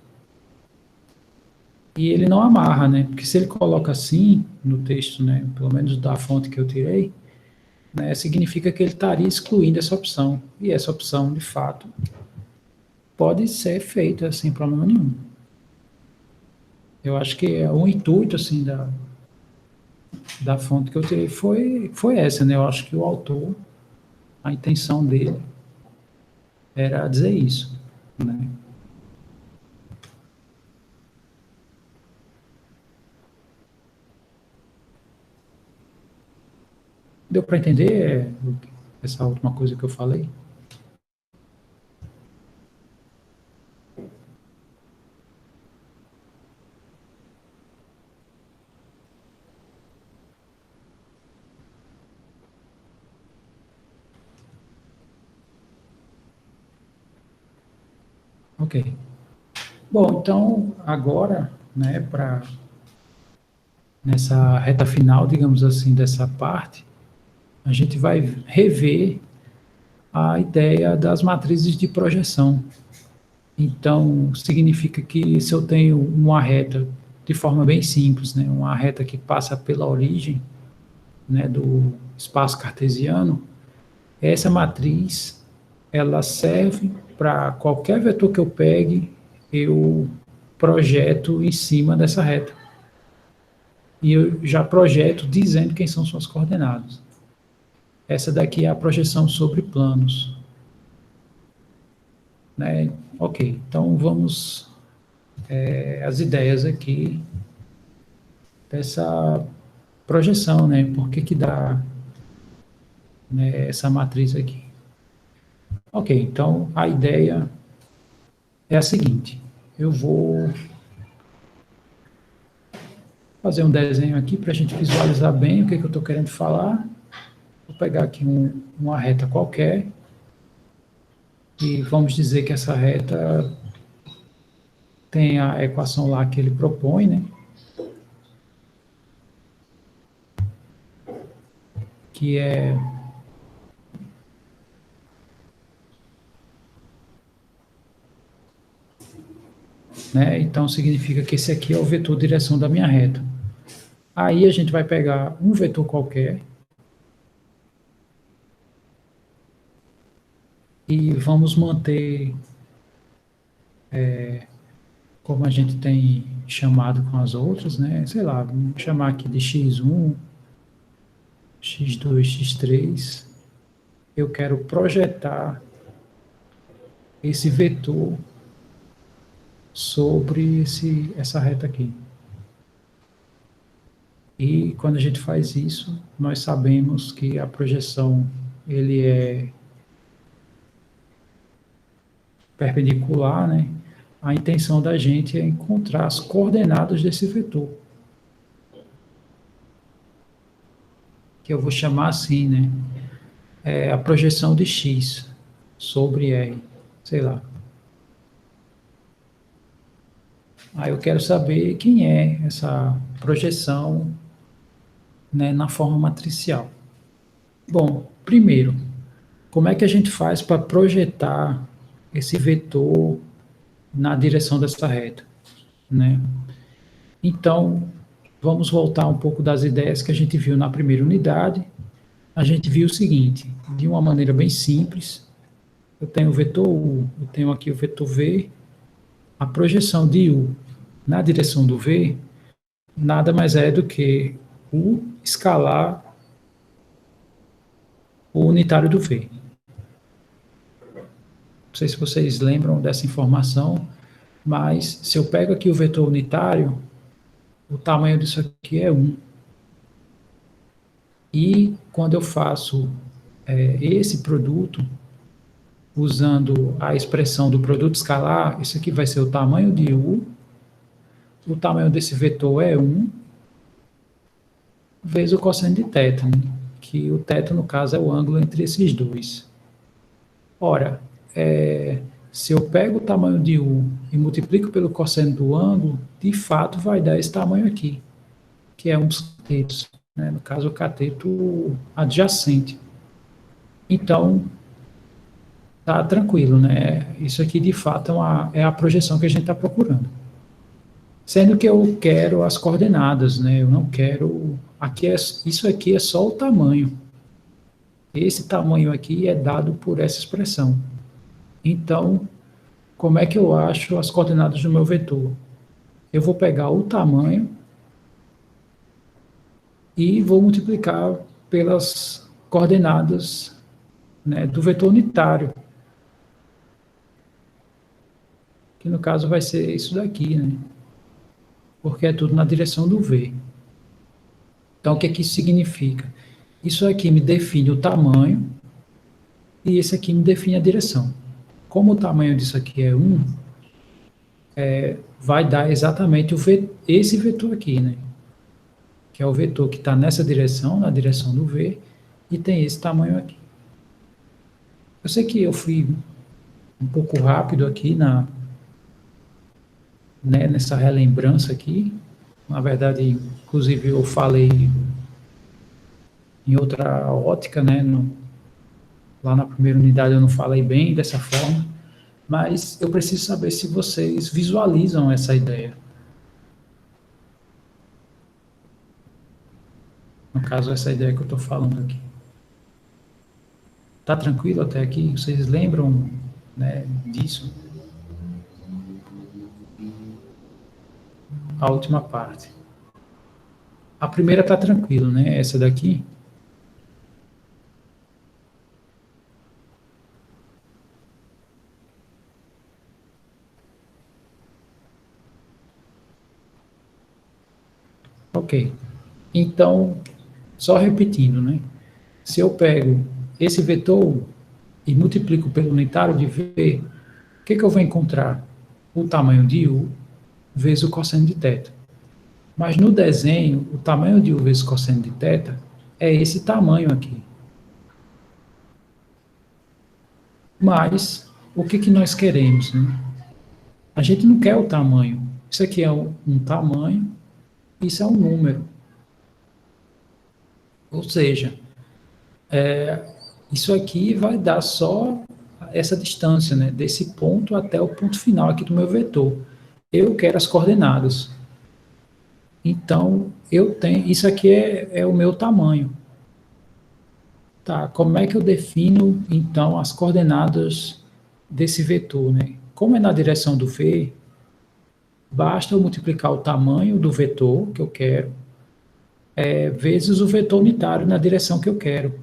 E ele não amarra, né? Porque se ele coloca assim no texto, né, pelo menos da fonte que eu tirei, né, significa que ele estaria excluindo essa opção. E essa opção, de fato, pode ser feita sem problema nenhum. Eu acho que o intuito, assim, da fonte que eu tirei foi essa, né? Eu acho que o autor, a intenção dele era dizer isso, né? Deu para entender essa última coisa que eu falei? Ok. Bom, então, agora, né, nessa reta final, digamos assim, dessa parte, a gente vai rever a ideia das matrizes de projeção. Então, significa que se eu tenho uma reta de forma bem simples, né, uma reta que passa pela origem, né, do espaço cartesiano, essa matriz, ela serve para qualquer vetor que eu pegue, eu projeto em cima dessa reta. E eu já projeto dizendo quem são suas coordenadas. Essa daqui é a projeção sobre planos. Né? Ok, então vamos as ideias aqui dessa projeção, né? Por que dá, né, essa matriz aqui? Ok, então a ideia é a seguinte: eu vou fazer um desenho aqui para a gente visualizar bem o que eu estou querendo falar. Vou pegar aqui uma reta qualquer e vamos dizer que essa reta tem a equação lá que ele propõe, né? Que é né? Então significa que esse aqui é o vetor direção da minha reta. Aí a gente vai pegar um vetor qualquer e vamos manter como a gente tem chamado com as outras, né? Sei lá, vamos chamar aqui de x1, x2, x3. Eu quero projetar esse vetor sobre essa reta aqui. E quando a gente faz isso, nós sabemos que a projeção ele é perpendicular, né? A intenção da gente é encontrar as coordenadas desse vetor. Que eu vou chamar assim, né? É a projeção de x sobre R, sei lá. Aí eu quero saber quem é essa projeção, né, na forma matricial. Bom, primeiro, como é que a gente faz para projetar esse vetor na direção dessa reta, né? Então, vamos voltar um pouco das ideias que a gente viu na primeira unidade. A gente viu o seguinte, de uma maneira bem simples, eu tenho o vetor U, eu tenho aqui o vetor V, a projeção de U na direção do V, nada mais é do que o escalar o unitário do V. Não sei se vocês lembram dessa informação, mas se eu pego aqui o vetor unitário, o tamanho disso aqui é 1. E quando eu faço esse produto, usando a expressão do produto escalar, isso aqui vai ser o tamanho de U, o tamanho desse vetor é 1, vezes o cosseno de θ, né? Que o θ, no caso, é o ângulo entre esses dois. Ora, se eu pego o tamanho de U e multiplico pelo cosseno do ângulo, de fato vai dar esse tamanho aqui, que é um dos catetos, né? No caso, o cateto adjacente. Então, tá tranquilo, né? Isso aqui, de fato, é a projeção que a gente está procurando. Sendo que eu quero as coordenadas, né? Eu não quero... isso aqui é só o tamanho. Esse tamanho aqui é dado por essa expressão. Então, como é que eu acho as coordenadas do meu vetor? Eu vou pegar o tamanho e vou multiplicar pelas coordenadas, né, do vetor unitário. Que no caso vai ser isso daqui, né? Porque é tudo na direção do V. Então, o que é que isso significa? Isso aqui me define o tamanho e esse aqui me define a direção. Como o tamanho disso aqui é 1, vai dar exatamente esse vetor aqui, né? Que é o vetor que está nessa direção, na direção do V, e tem esse tamanho aqui. Eu sei que eu fui um pouco rápido aqui nessa relembrança aqui. Na verdade, inclusive, eu falei em outra ótica, né? Lá na primeira unidade eu não falei bem dessa forma, mas eu preciso saber se vocês visualizam essa ideia. No caso, essa ideia que eu estou falando aqui. Tá tranquilo até aqui? Vocês lembram, né, disso? A última parte. A primeira tá tranquilo, né? Essa daqui. Ok. Então, só repetindo, né? Se eu pego esse vetor e multiplico pelo unitário de V, o que eu vou encontrar? O tamanho de U vezes o cosseno de θ. Mas no desenho, o tamanho de U vezes cosseno de θ é esse tamanho aqui. Mas, o que nós queremos, né? A gente não quer o tamanho. Isso aqui é um tamanho, isso é um número. Ou seja, isso aqui vai dar só essa distância, né? Desse ponto até o ponto final aqui do meu vetor. Eu quero as coordenadas. Então, eu tenho, isso aqui é o meu tamanho. Tá, como é que eu defino, então, as coordenadas desse vetor, né? Como é na direção do V, basta eu multiplicar o tamanho do vetor que eu quero, vezes o vetor unitário na direção que eu quero.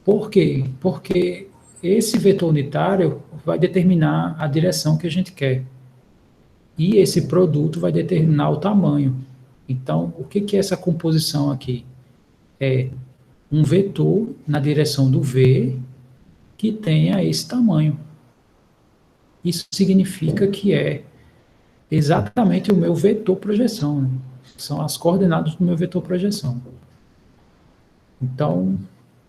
Por quê? Porque esse vetor unitário vai determinar a direção que a gente quer. E esse produto vai determinar o tamanho. Então, o que é essa composição aqui? É um vetor na direção do V que tenha esse tamanho. Isso significa que é exatamente o meu vetor projeção, né? São as coordenadas do meu vetor projeção. Então,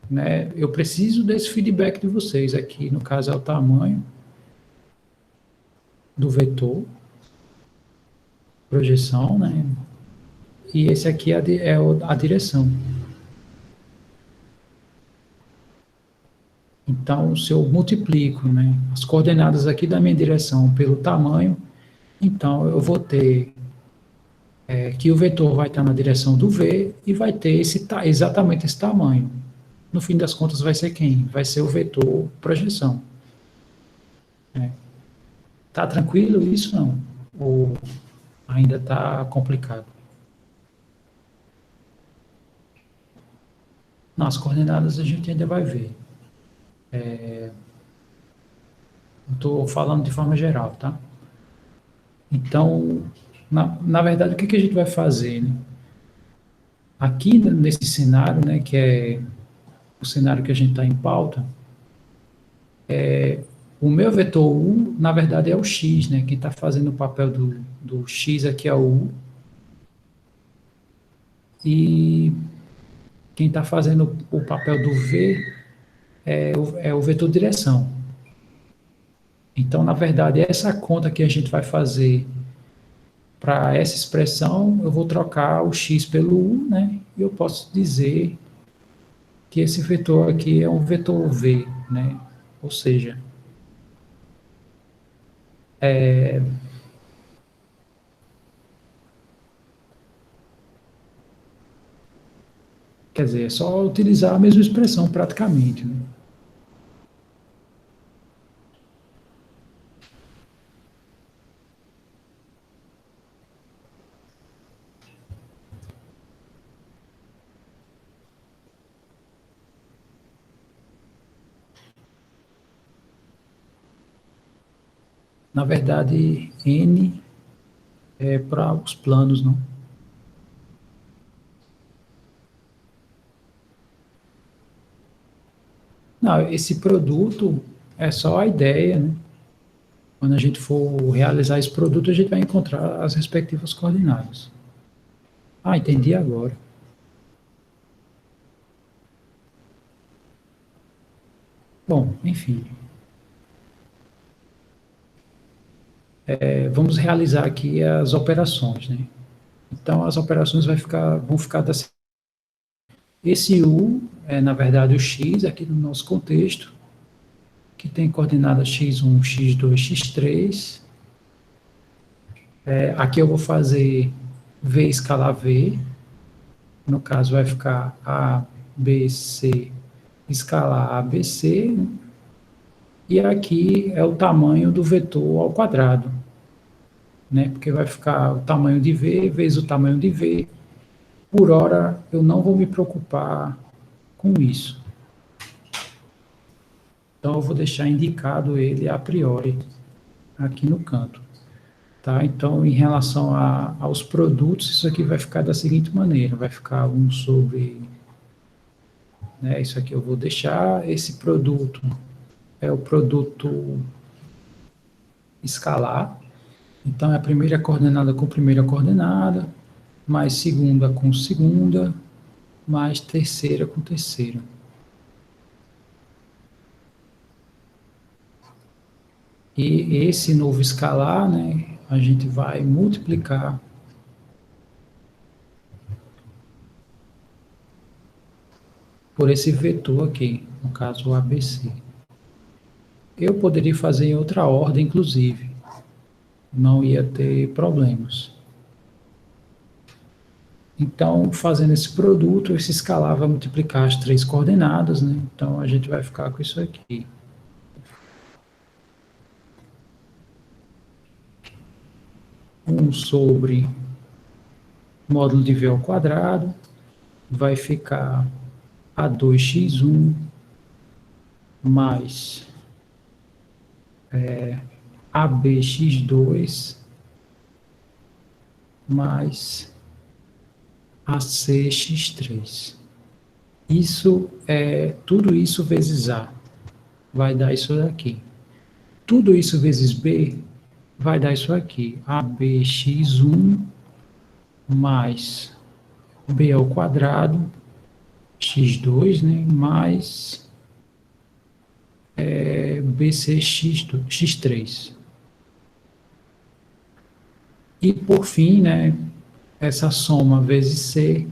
né, eu preciso desse feedback de vocês. Aqui, no caso, é o tamanho do vetor, projeção, né? E esse aqui é a direção. Então, se eu multiplico, né, as coordenadas aqui da minha direção pelo tamanho, então eu vou ter que o vetor vai estar na direção do V e vai ter exatamente esse tamanho. No fim das contas, vai ser quem? Vai ser o vetor projeção. Tá tranquilo isso, não? Ou ainda está complicado? Nas coordenadas a gente ainda vai ver. Estou falando de forma geral, tá? Então, na verdade, o que a gente vai fazer, né? Aqui nesse cenário, né, que é o cenário que a gente está em pauta, o meu vetor U, na verdade, é o X, né? Quem está fazendo o papel do X aqui é o U. E quem está fazendo o papel do V é o vetor direção. Então, na verdade, essa conta que a gente vai fazer para essa expressão, eu vou trocar o x pelo u, né? E eu posso dizer que esse vetor aqui é um vetor v, né? Ou seja, quer dizer, é só utilizar a mesma expressão praticamente, né? Na verdade, n é para os planos, não? Não, esse produto é só a ideia, né? Quando a gente for realizar esse produto, a gente vai encontrar as respectivas coordenadas. Ah, entendi agora. Bom, enfim. Vamos realizar aqui as operações, né? Então, as operações vão ficar da. Esse U é, na verdade, o x aqui no nosso contexto, que tem coordenada x1, x2, x3. Aqui eu vou fazer v escalar v. No caso, vai ficar ABC escalar ABC, né? E aqui é o tamanho do vetor ao quadrado, né? Porque vai ficar o tamanho de V vezes o tamanho de V. Por hora, eu não vou me preocupar com isso. Então, eu vou deixar indicado ele a priori aqui no canto. Tá? Então, em relação aos produtos, isso aqui vai ficar da seguinte maneira. Vai ficar 1 sobre... Né, isso aqui eu vou deixar. Esse produto é o produto escalar. Então, é a primeira coordenada com primeira coordenada. mais segunda com segunda, mais terceira com terceira. E esse novo escalar, né, a gente vai multiplicar por esse vetor aqui, no caso o ABC. Eu poderia fazer em outra ordem, inclusive, não ia ter problemas. Então, fazendo esse produto, esse escalar vai multiplicar as três coordenadas, né? Então, a gente vai ficar com isso aqui. Sobre módulo de V ao quadrado, vai ficar A2x1 mais ABx2 mais ACx3. Tudo isso vezes A, vai dar isso daqui. Tudo isso vezes B vai dar isso aqui, ABx1 mais B ao quadrado, x2, né, mais BCx3. E por fim, né, essa soma vezes C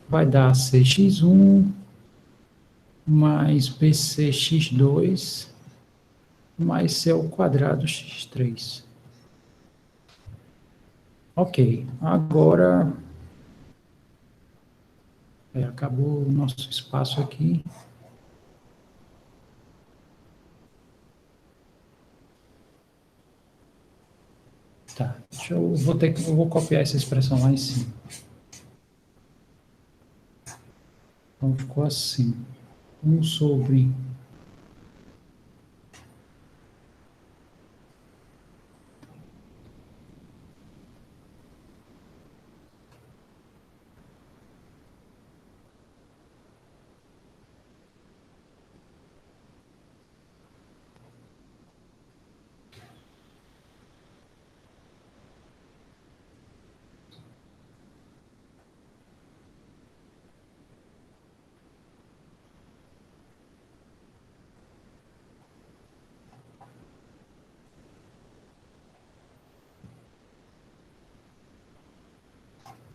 vai dar CX1 mais BCx2 mais C ao quadrado x3. Ok, agora acabou o nosso espaço aqui. Tá, eu vou copiar essa expressão lá em cima. Então ficou assim, 1 sobre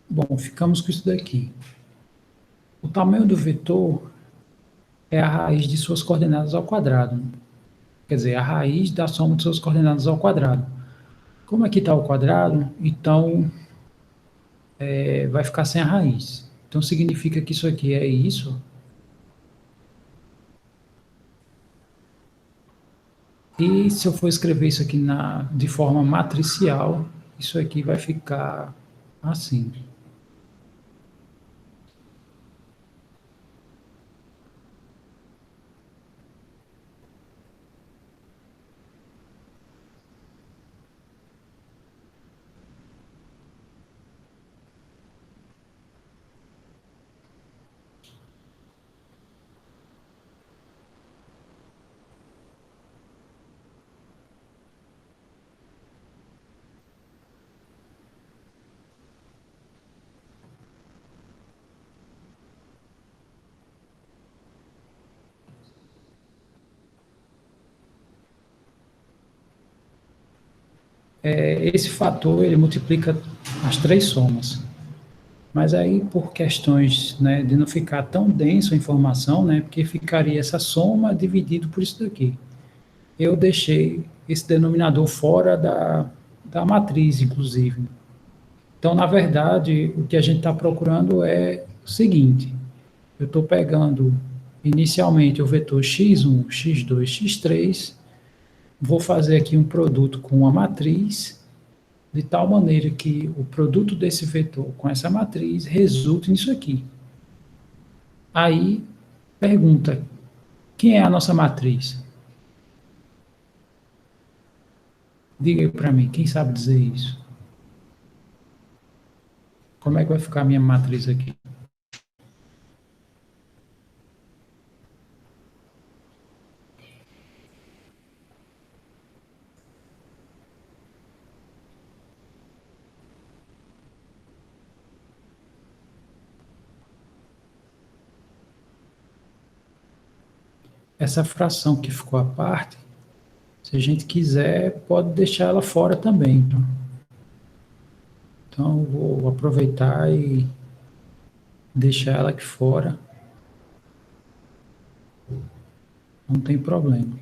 Bom, ficamos com isso daqui. O tamanho do vetor é a raiz de suas coordenadas ao quadrado. Quer dizer, a raiz da soma de suas coordenadas ao quadrado. Como aqui está o quadrado, então vai ficar sem a raiz. Então significa que isso aqui é isso. E se eu for escrever isso aqui de forma matricial, isso aqui vai ficar assim. Esse fator, ele multiplica as três somas. Mas aí, por questões, né, de não ficar tão denso a informação, né, porque ficaria essa soma dividido por isso daqui. Eu deixei esse denominador fora da matriz, inclusive. Então, na verdade, o que a gente está procurando é o seguinte: eu estou pegando inicialmente o vetor x1, x2, x3, vou fazer aqui um produto com uma matriz, de tal maneira que o produto desse vetor com essa matriz resulte nisso aqui. Aí, pergunta, quem é a nossa matriz? Diga aí para mim, quem sabe dizer isso? Como é que vai ficar a minha matriz aqui? essa fração que ficou à parte, se a gente quiser, pode deixar ela fora também. Então, eu vou aproveitar e deixar ela aqui fora. Não tem problema.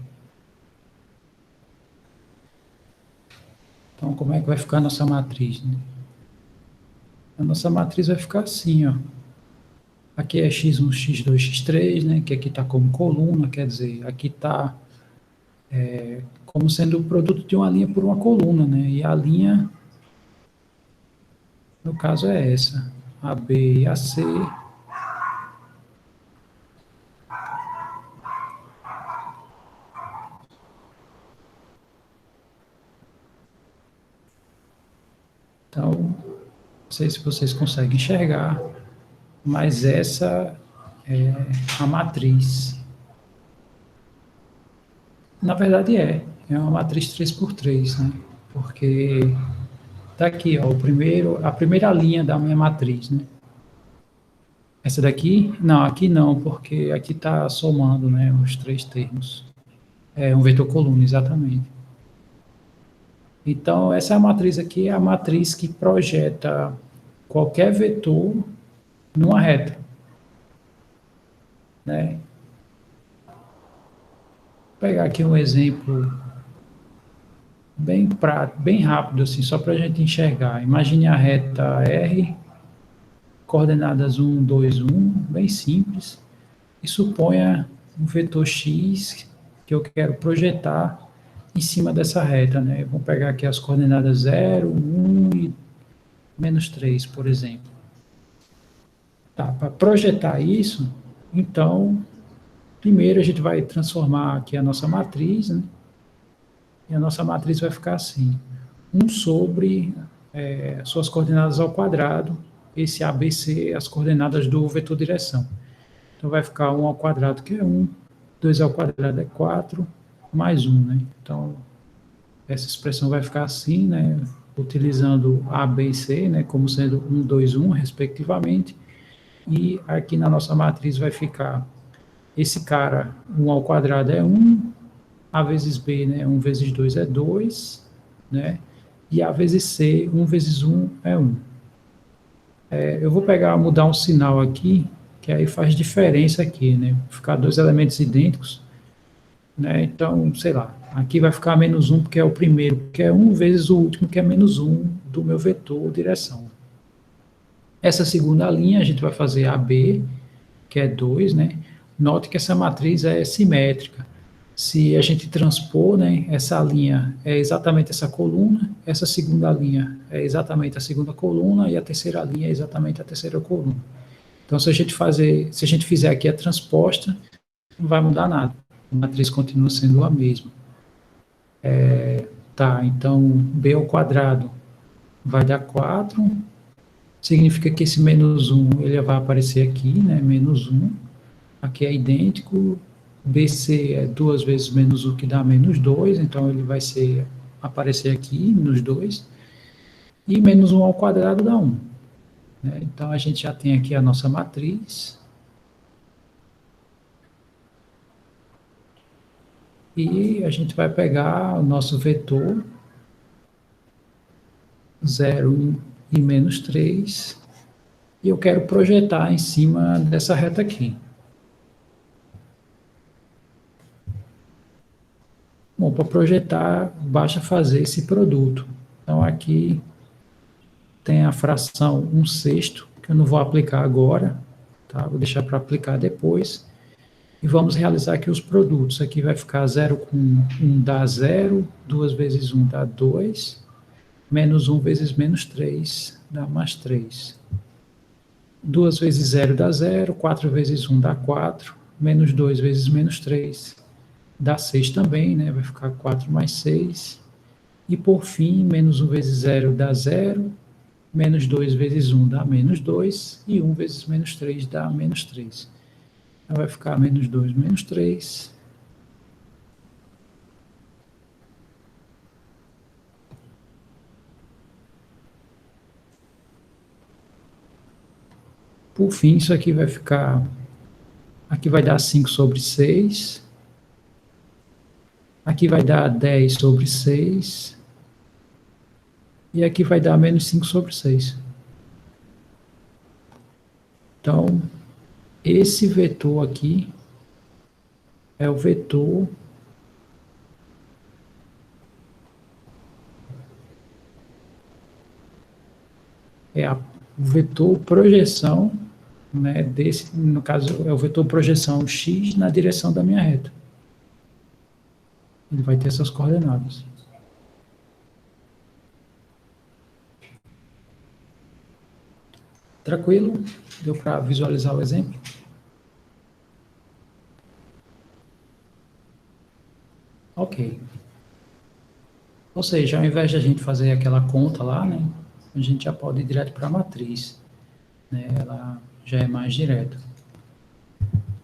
Então, como é que vai ficar a nossa matriz, né? A nossa matriz vai ficar assim, ó. Aqui é x1, x2, x3, né? Que aqui está como coluna, quer dizer, aqui está como sendo o produto de uma linha por uma coluna, né? E a linha, no caso, é essa. A B e a C. Então, não sei se vocês conseguem enxergar, mas essa é a matriz. Na verdade é uma matriz 3x3, né? Porque tá aqui, ó, a primeira linha da minha matriz, né? Essa daqui, não, aqui não, porque aqui está somando, né, os três termos. É um vetor coluna, exatamente. Então, essa matriz aqui é a matriz que projeta qualquer vetor numa reta, né? Vou pegar aqui um exemplo bem prático, bem rápido, assim, só para a gente enxergar. Imagine a reta R, coordenadas 1, 2, 1, bem simples, e suponha um vetor x que eu quero projetar em cima dessa reta, né? Vamos pegar aqui as coordenadas 0, 1 e -3, por exemplo. Tá, para projetar isso, então, primeiro a gente vai transformar aqui a nossa matriz, né? E a nossa matriz vai ficar assim, 1 sobre suas coordenadas ao quadrado, esse ABC, as coordenadas do vetor direção. Então, vai ficar 1 ao quadrado, que é 1, 2 ao quadrado é 4, mais 1, né? Então, essa expressão vai ficar assim, né? Utilizando A, B e C, né? Como sendo 1, 2, 1, respectivamente. E aqui na nossa matriz vai ficar esse cara, 1 ao quadrado é 1, A vezes B, né? 1 vezes 2 é 2, né? E A vezes C, 1 vezes 1 é 1. Eu vou mudar um sinal aqui, que aí faz diferença aqui, né? Ficar dois elementos idênticos, né? Então, sei lá, aqui vai ficar -1 porque é o primeiro, que é 1 vezes o último, que é -1 do meu vetor direção. Essa segunda linha a gente vai fazer AB, que é 2, né? Note que essa matriz é simétrica. Se a gente transpor, né, essa linha é exatamente essa coluna, essa segunda linha é exatamente a segunda coluna e a terceira linha é exatamente a terceira coluna. Então, se a gente fizer aqui a transposta, não vai mudar nada. A matriz continua sendo a mesma. Tá, então, B ao quadrado vai dar 4, significa que esse -1 ele vai aparecer aqui, né, -1, aqui é idêntico, BC é 2 vezes -1 que dá -2, então ele vai aparecer aqui, -2, e -1 ao quadrado dá 1. Né? Então, a gente já tem aqui a nossa matriz, e a gente vai pegar o nosso vetor, 0, 1 e -3, e eu quero projetar em cima dessa reta aqui. Bom, para projetar, basta fazer esse produto. Então, aqui tem a fração 1/6, que eu não vou aplicar agora, tá? Vou deixar para aplicar depois. E vamos realizar aqui os produtos. Aqui vai ficar 0 com 1 dá 0, 2 vezes 1 dá 2, -1 vezes -3 dá +3. 2 vezes 0 dá 0, 4 vezes 1 dá 4, -2 vezes -3 dá 6 também, né? Vai ficar 4 mais 6. E por fim, -1 vezes 0 dá 0, -2 vezes 1 dá -2, e 1 vezes -3 dá -3. Então vai ficar -2, -3. Por fim, isso aqui vai ficar... Aqui vai dar 5 sobre 6, Aqui vai dar 10 sobre 6. E aqui vai dar menos 5 sobre 6. Então, esse vetor aqui é o vetor o vetor projeção, né, desse, no caso, é o vetor projeção x na direção da minha reta. Ele vai ter essas coordenadas. Tranquilo? Deu para visualizar o exemplo? Ok. Ou seja, ao invés de a gente fazer aquela conta lá, né, a gente já pode ir direto para a matriz, né, ela já é mais direta.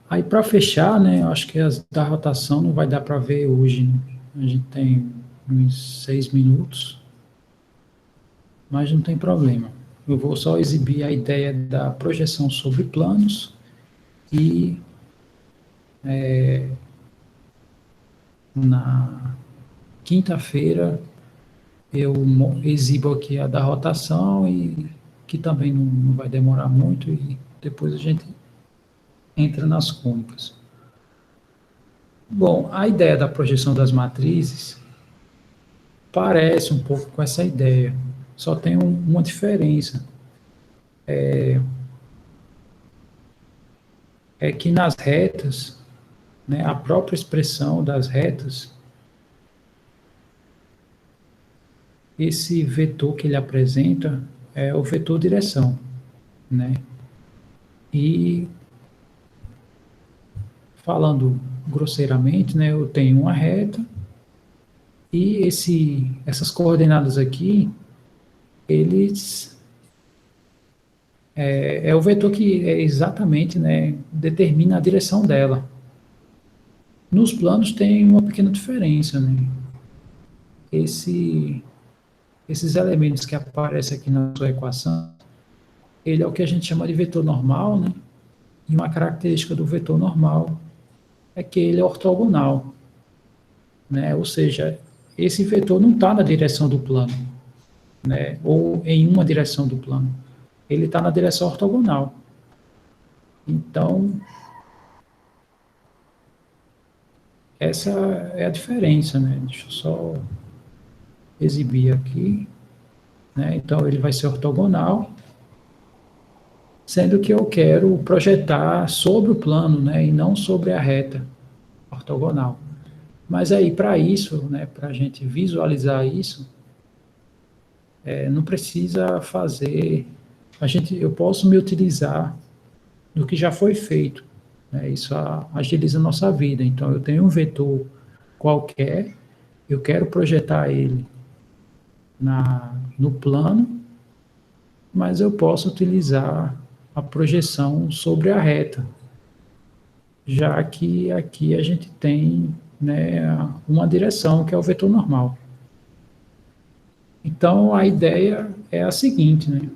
Aí, para fechar, né, eu acho que as da rotação não vai dar para ver hoje, né? A gente tem uns 6 minutos, mas não tem problema. Eu vou só exibir a ideia da projeção sobre planos e na quinta-feira eu exibo aqui a da rotação e que também não vai demorar muito e depois a gente entra nas cônicas. Bom, a ideia da projeção das matrizes parece um pouco com essa ideia, só tem uma diferença. É que nas retas, né, a própria expressão das retas, esse vetor que ele apresenta é o vetor direção, né? E falando grosseiramente, né, eu tenho uma reta e essas coordenadas aqui, eles é o vetor que exatamente, né, determina a direção dela. Nos planos tem uma pequena diferença, né? Esses elementos que aparecem aqui na sua equação, ele é o que a gente chama de vetor normal, né? E uma característica do vetor normal é que ele é ortogonal, né? Ou seja, esse vetor não está na direção do plano, né? Ou em uma direção do plano. Ele está na direção ortogonal. Então, essa é a diferença, né? Deixa eu só exibir aqui, né? Então, ele vai ser ortogonal, sendo que eu quero projetar sobre o plano, né? E não sobre a reta ortogonal. Mas aí, para isso, né? Para a gente visualizar isso, não precisa fazer... eu posso me utilizar do que já foi feito, né? Isso agiliza a nossa vida. Então, eu tenho um vetor qualquer, eu quero projetar ele no plano, mas eu posso utilizar a projeção sobre a reta, já que aqui a gente tem, né, uma direção, que é o vetor normal. Então, a ideia é a seguinte, né?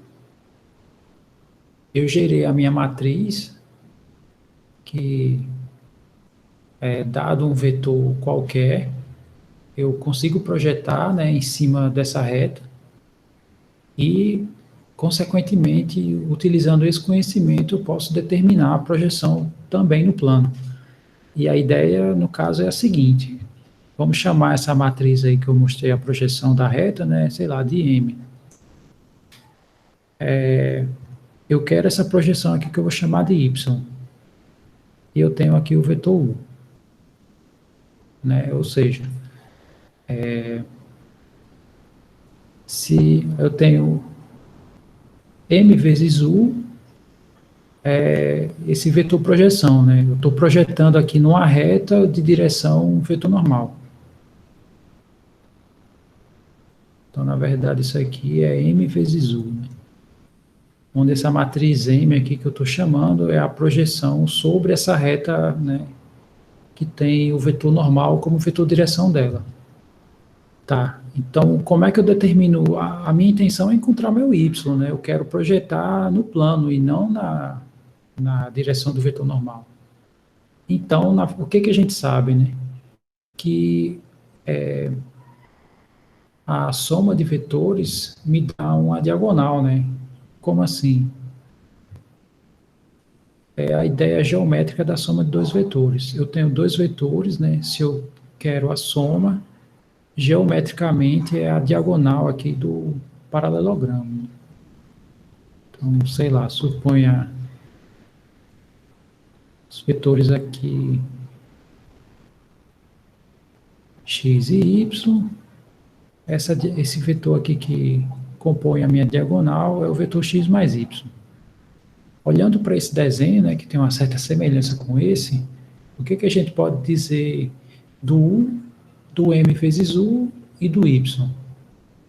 Eu gerei a minha matriz, que dado um vetor qualquer, eu consigo projetar, né, em cima dessa reta e, consequentemente, utilizando esse conhecimento, eu posso determinar a projeção também no plano. E a ideia, no caso, é a seguinte: vamos chamar essa matriz aí que eu mostrei a projeção da reta, né, sei lá, de M. Eu quero essa projeção aqui que eu vou chamar de Y. E eu tenho aqui o vetor U, né, ou seja, se eu tenho M vezes U, esse vetor projeção, né? Eu estou projetando aqui numa reta de direção vetor normal. Então, na verdade, isso aqui é M vezes U, né? Onde essa matriz M aqui que eu estou chamando é a projeção sobre essa reta, né, que tem o vetor normal como vetor direção dela. Tá, então como é que eu determino? A minha intenção é encontrar meu Y, né? Eu quero projetar no plano e não na direção do vetor normal. Então, o que a gente sabe, né? Que a soma de vetores me dá uma diagonal, né? Como assim? É a ideia geométrica da soma de dois vetores. Eu tenho dois vetores, né? Se eu quero a soma, geometricamente é a diagonal aqui do paralelogramo. Então, sei lá, suponha os vetores aqui x e y. Esse vetor aqui que compõe a minha diagonal é o vetor x mais y. Olhando para esse desenho, né, que tem uma certa semelhança com esse, o que a gente pode dizer do u, do m vezes u e do y?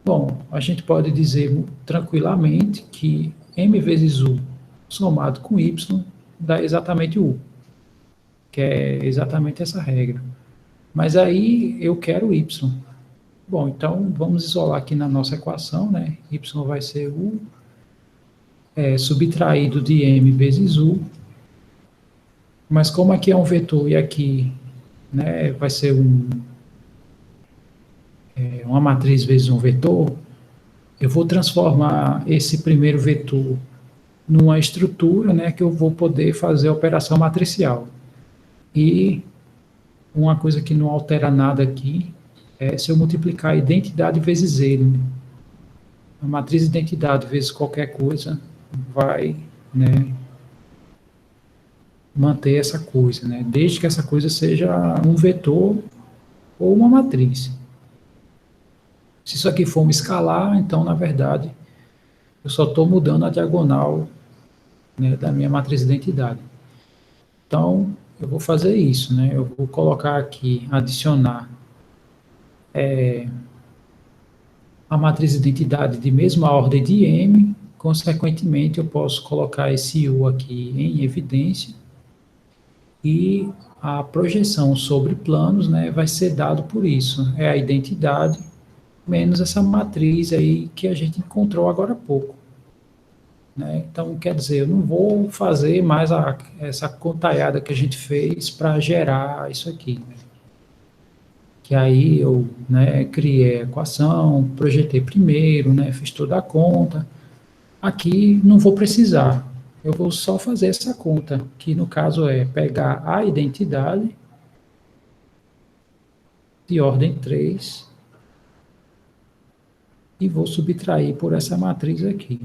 Bom, a gente pode dizer tranquilamente que m vezes u somado com y dá exatamente u, que é exatamente essa regra. Mas aí eu quero y. Bom, então vamos isolar aqui na nossa equação, né? Y vai ser u subtraído de m vezes u, mas como aqui é um vetor e aqui, né, vai ser uma matriz vezes um vetor, eu vou transformar esse primeiro vetor numa estrutura, né, que eu vou poder fazer a operação matricial. E uma coisa que não altera nada aqui é se eu multiplicar a identidade vezes ele. Né? A matriz identidade vezes qualquer coisa vai, né, manter essa coisa, né, desde que essa coisa seja um vetor ou uma matriz. Se isso aqui for um escalar, então, na verdade, eu só estou mudando a diagonal, né, da minha matriz identidade. Então, eu vou fazer isso, né? Eu vou colocar aqui, adicionar a matriz identidade de mesma ordem de M, consequentemente, eu posso colocar esse U aqui em evidência, e a projeção sobre planos, né, vai ser dado por isso, é a identidade menos essa matriz aí que a gente encontrou agora há pouco. Né? Então, quer dizer, eu não vou fazer mais essa contalhada que a gente fez para gerar isso aqui. Né? Que aí eu, né, criei a equação, projetei primeiro, né, fiz toda a conta. Aqui não vou precisar, eu vou só fazer essa conta, que no caso é pegar a identidade de ordem 3 e vou subtrair por essa matriz aqui.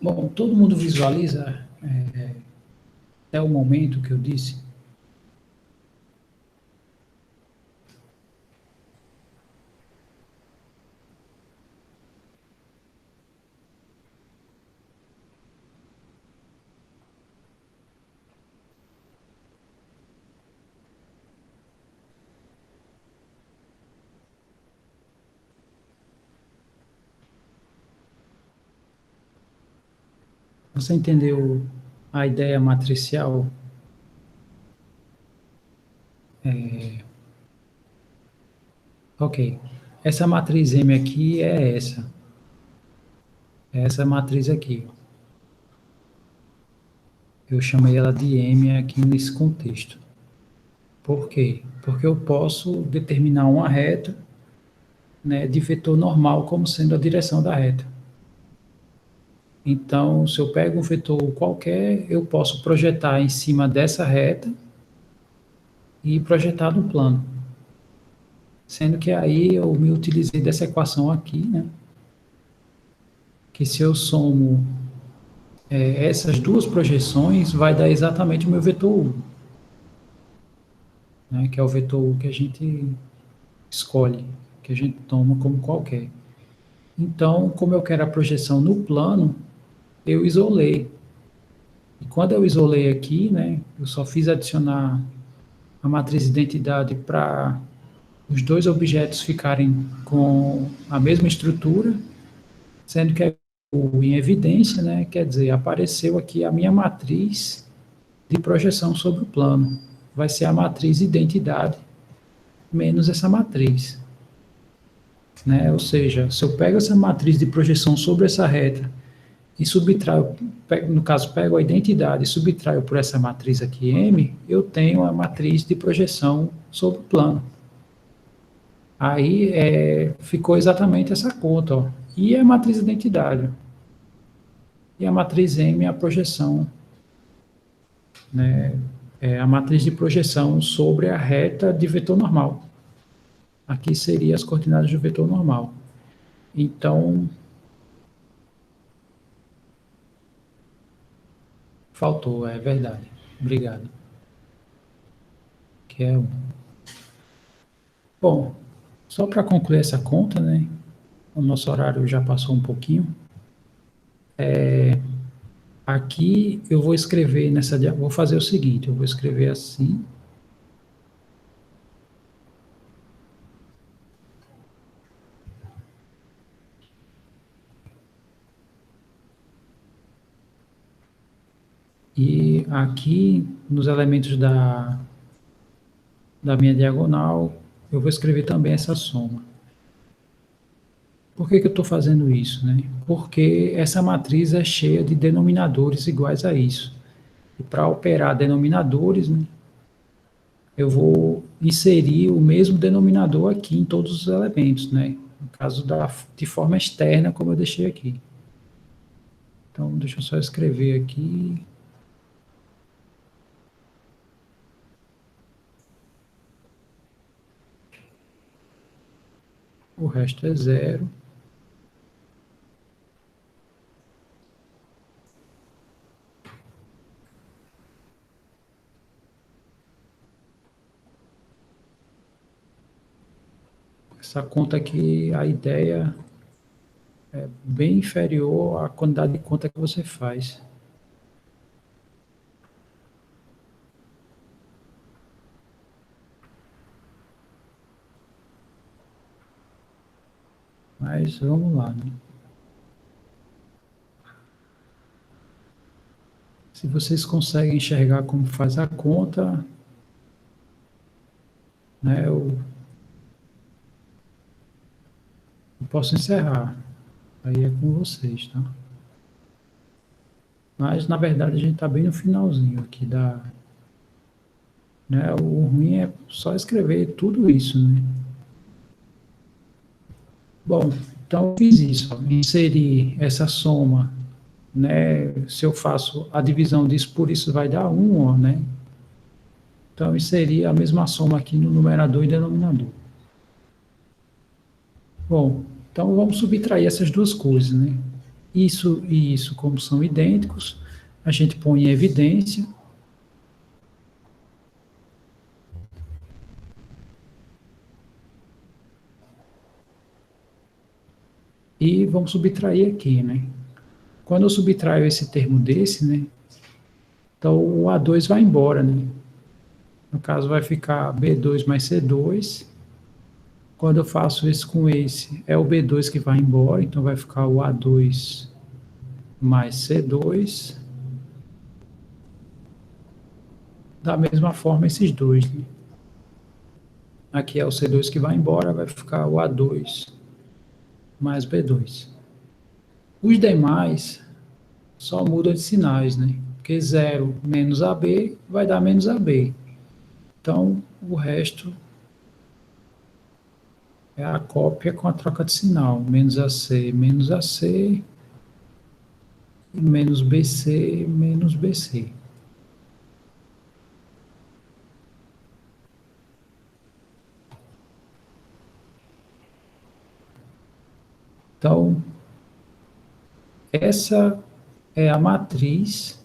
Bom, todo mundo visualiza até o momento que eu disse? Você entendeu a ideia matricial? Ok. Essa matriz M aqui é essa. Essa matriz aqui. Eu chamei ela de M aqui nesse contexto. Por quê? Porque eu posso determinar uma reta, né, de vetor normal como sendo a direção da reta. Então, se eu pego um vetor qualquer, eu posso projetar em cima dessa reta e projetar no plano. Sendo que aí eu me utilizei dessa equação aqui, né? Que se eu somo essas duas projeções, vai dar exatamente o meu vetor U, né? Que é o vetor U que a gente escolhe, que a gente toma como qualquer. Então, como eu quero a projeção no plano, eu isolei. E quando eu isolei aqui, né, eu só fiz adicionar a matriz de identidade para os dois objetos ficarem com a mesma estrutura, sendo que é em evidência, né, quer dizer, apareceu aqui a minha matriz de projeção sobre o plano. Vai ser a matriz identidade menos essa matriz. Né? Ou seja, se eu pego essa matriz de projeção sobre essa reta e subtraio, no caso, pego a identidade e subtraio por essa matriz aqui, M, eu tenho a matriz de projeção sobre o plano. Aí ficou exatamente essa conta, ó. E a matriz de identidade. E a matriz M é a projeção, né? É a matriz de projeção sobre a reta de vetor normal. Aqui seria as coordenadas do vetor normal. Então, faltou, é verdade. Obrigado. Que é 1. Bom, só para concluir essa conta, né? O nosso horário já passou um pouquinho. Aqui eu vou escrever vou fazer o seguinte, eu vou escrever assim. E aqui, nos elementos da minha diagonal, eu vou escrever também essa soma. Por que eu estou fazendo isso, né? Porque essa matriz é cheia de denominadores iguais a isso. E para operar denominadores, né, eu vou inserir o mesmo denominador aqui em todos os elementos, né? No caso de forma externa, como eu deixei aqui. Então, deixa eu só escrever aqui. O resto é 0. Essa conta aqui, a ideia é bem inferior à quantidade de conta que você faz. Mas vamos lá, né? Se vocês conseguem enxergar como faz a conta, né, eu posso encerrar. Aí é com vocês, tá? Mas, na verdade, a gente está bem no finalzinho aqui né, o ruim é só escrever tudo isso, né? Bom, então eu fiz isso, ó, inseri essa soma, né? Se eu faço a divisão disso por isso vai dar 1, ó, né? Então, inseri a mesma soma aqui no numerador e denominador. Bom, então vamos subtrair essas duas coisas, né? Isso e isso, como são idênticos, a gente põe em evidência. E vamos subtrair aqui, né? Quando eu subtraio esse termo desse, né? Então o A2 vai embora, né? No caso vai ficar B2 mais C2. Quando eu faço isso com esse, é o B2 que vai embora, então vai ficar o A2 mais C2. Da mesma forma esses dois, né? Aqui é o C2 que vai embora, vai ficar o A2 mais B2. Os demais só mudam de sinais, né? Porque 0 menos AB vai dar menos AB. Então, o resto é a cópia com a troca de sinal. Menos AC, menos BC, menos BC. Então, essa é a matriz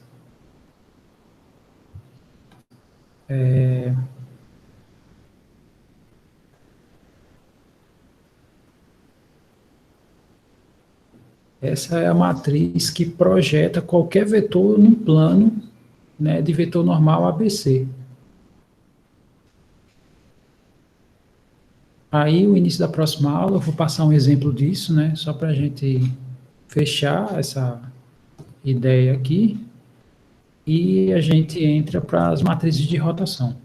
essa é a matriz que projeta qualquer vetor num plano, né, de vetor normal ABC. Aí, o início da próxima aula, eu vou passar um exemplo disso, né, só para a gente fechar essa ideia aqui, e a gente entra para as matrizes de rotação.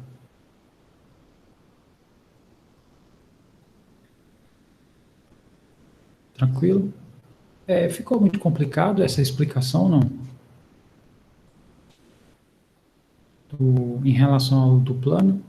Tranquilo? Ficou muito complicado essa explicação, não? Em relação ao do plano?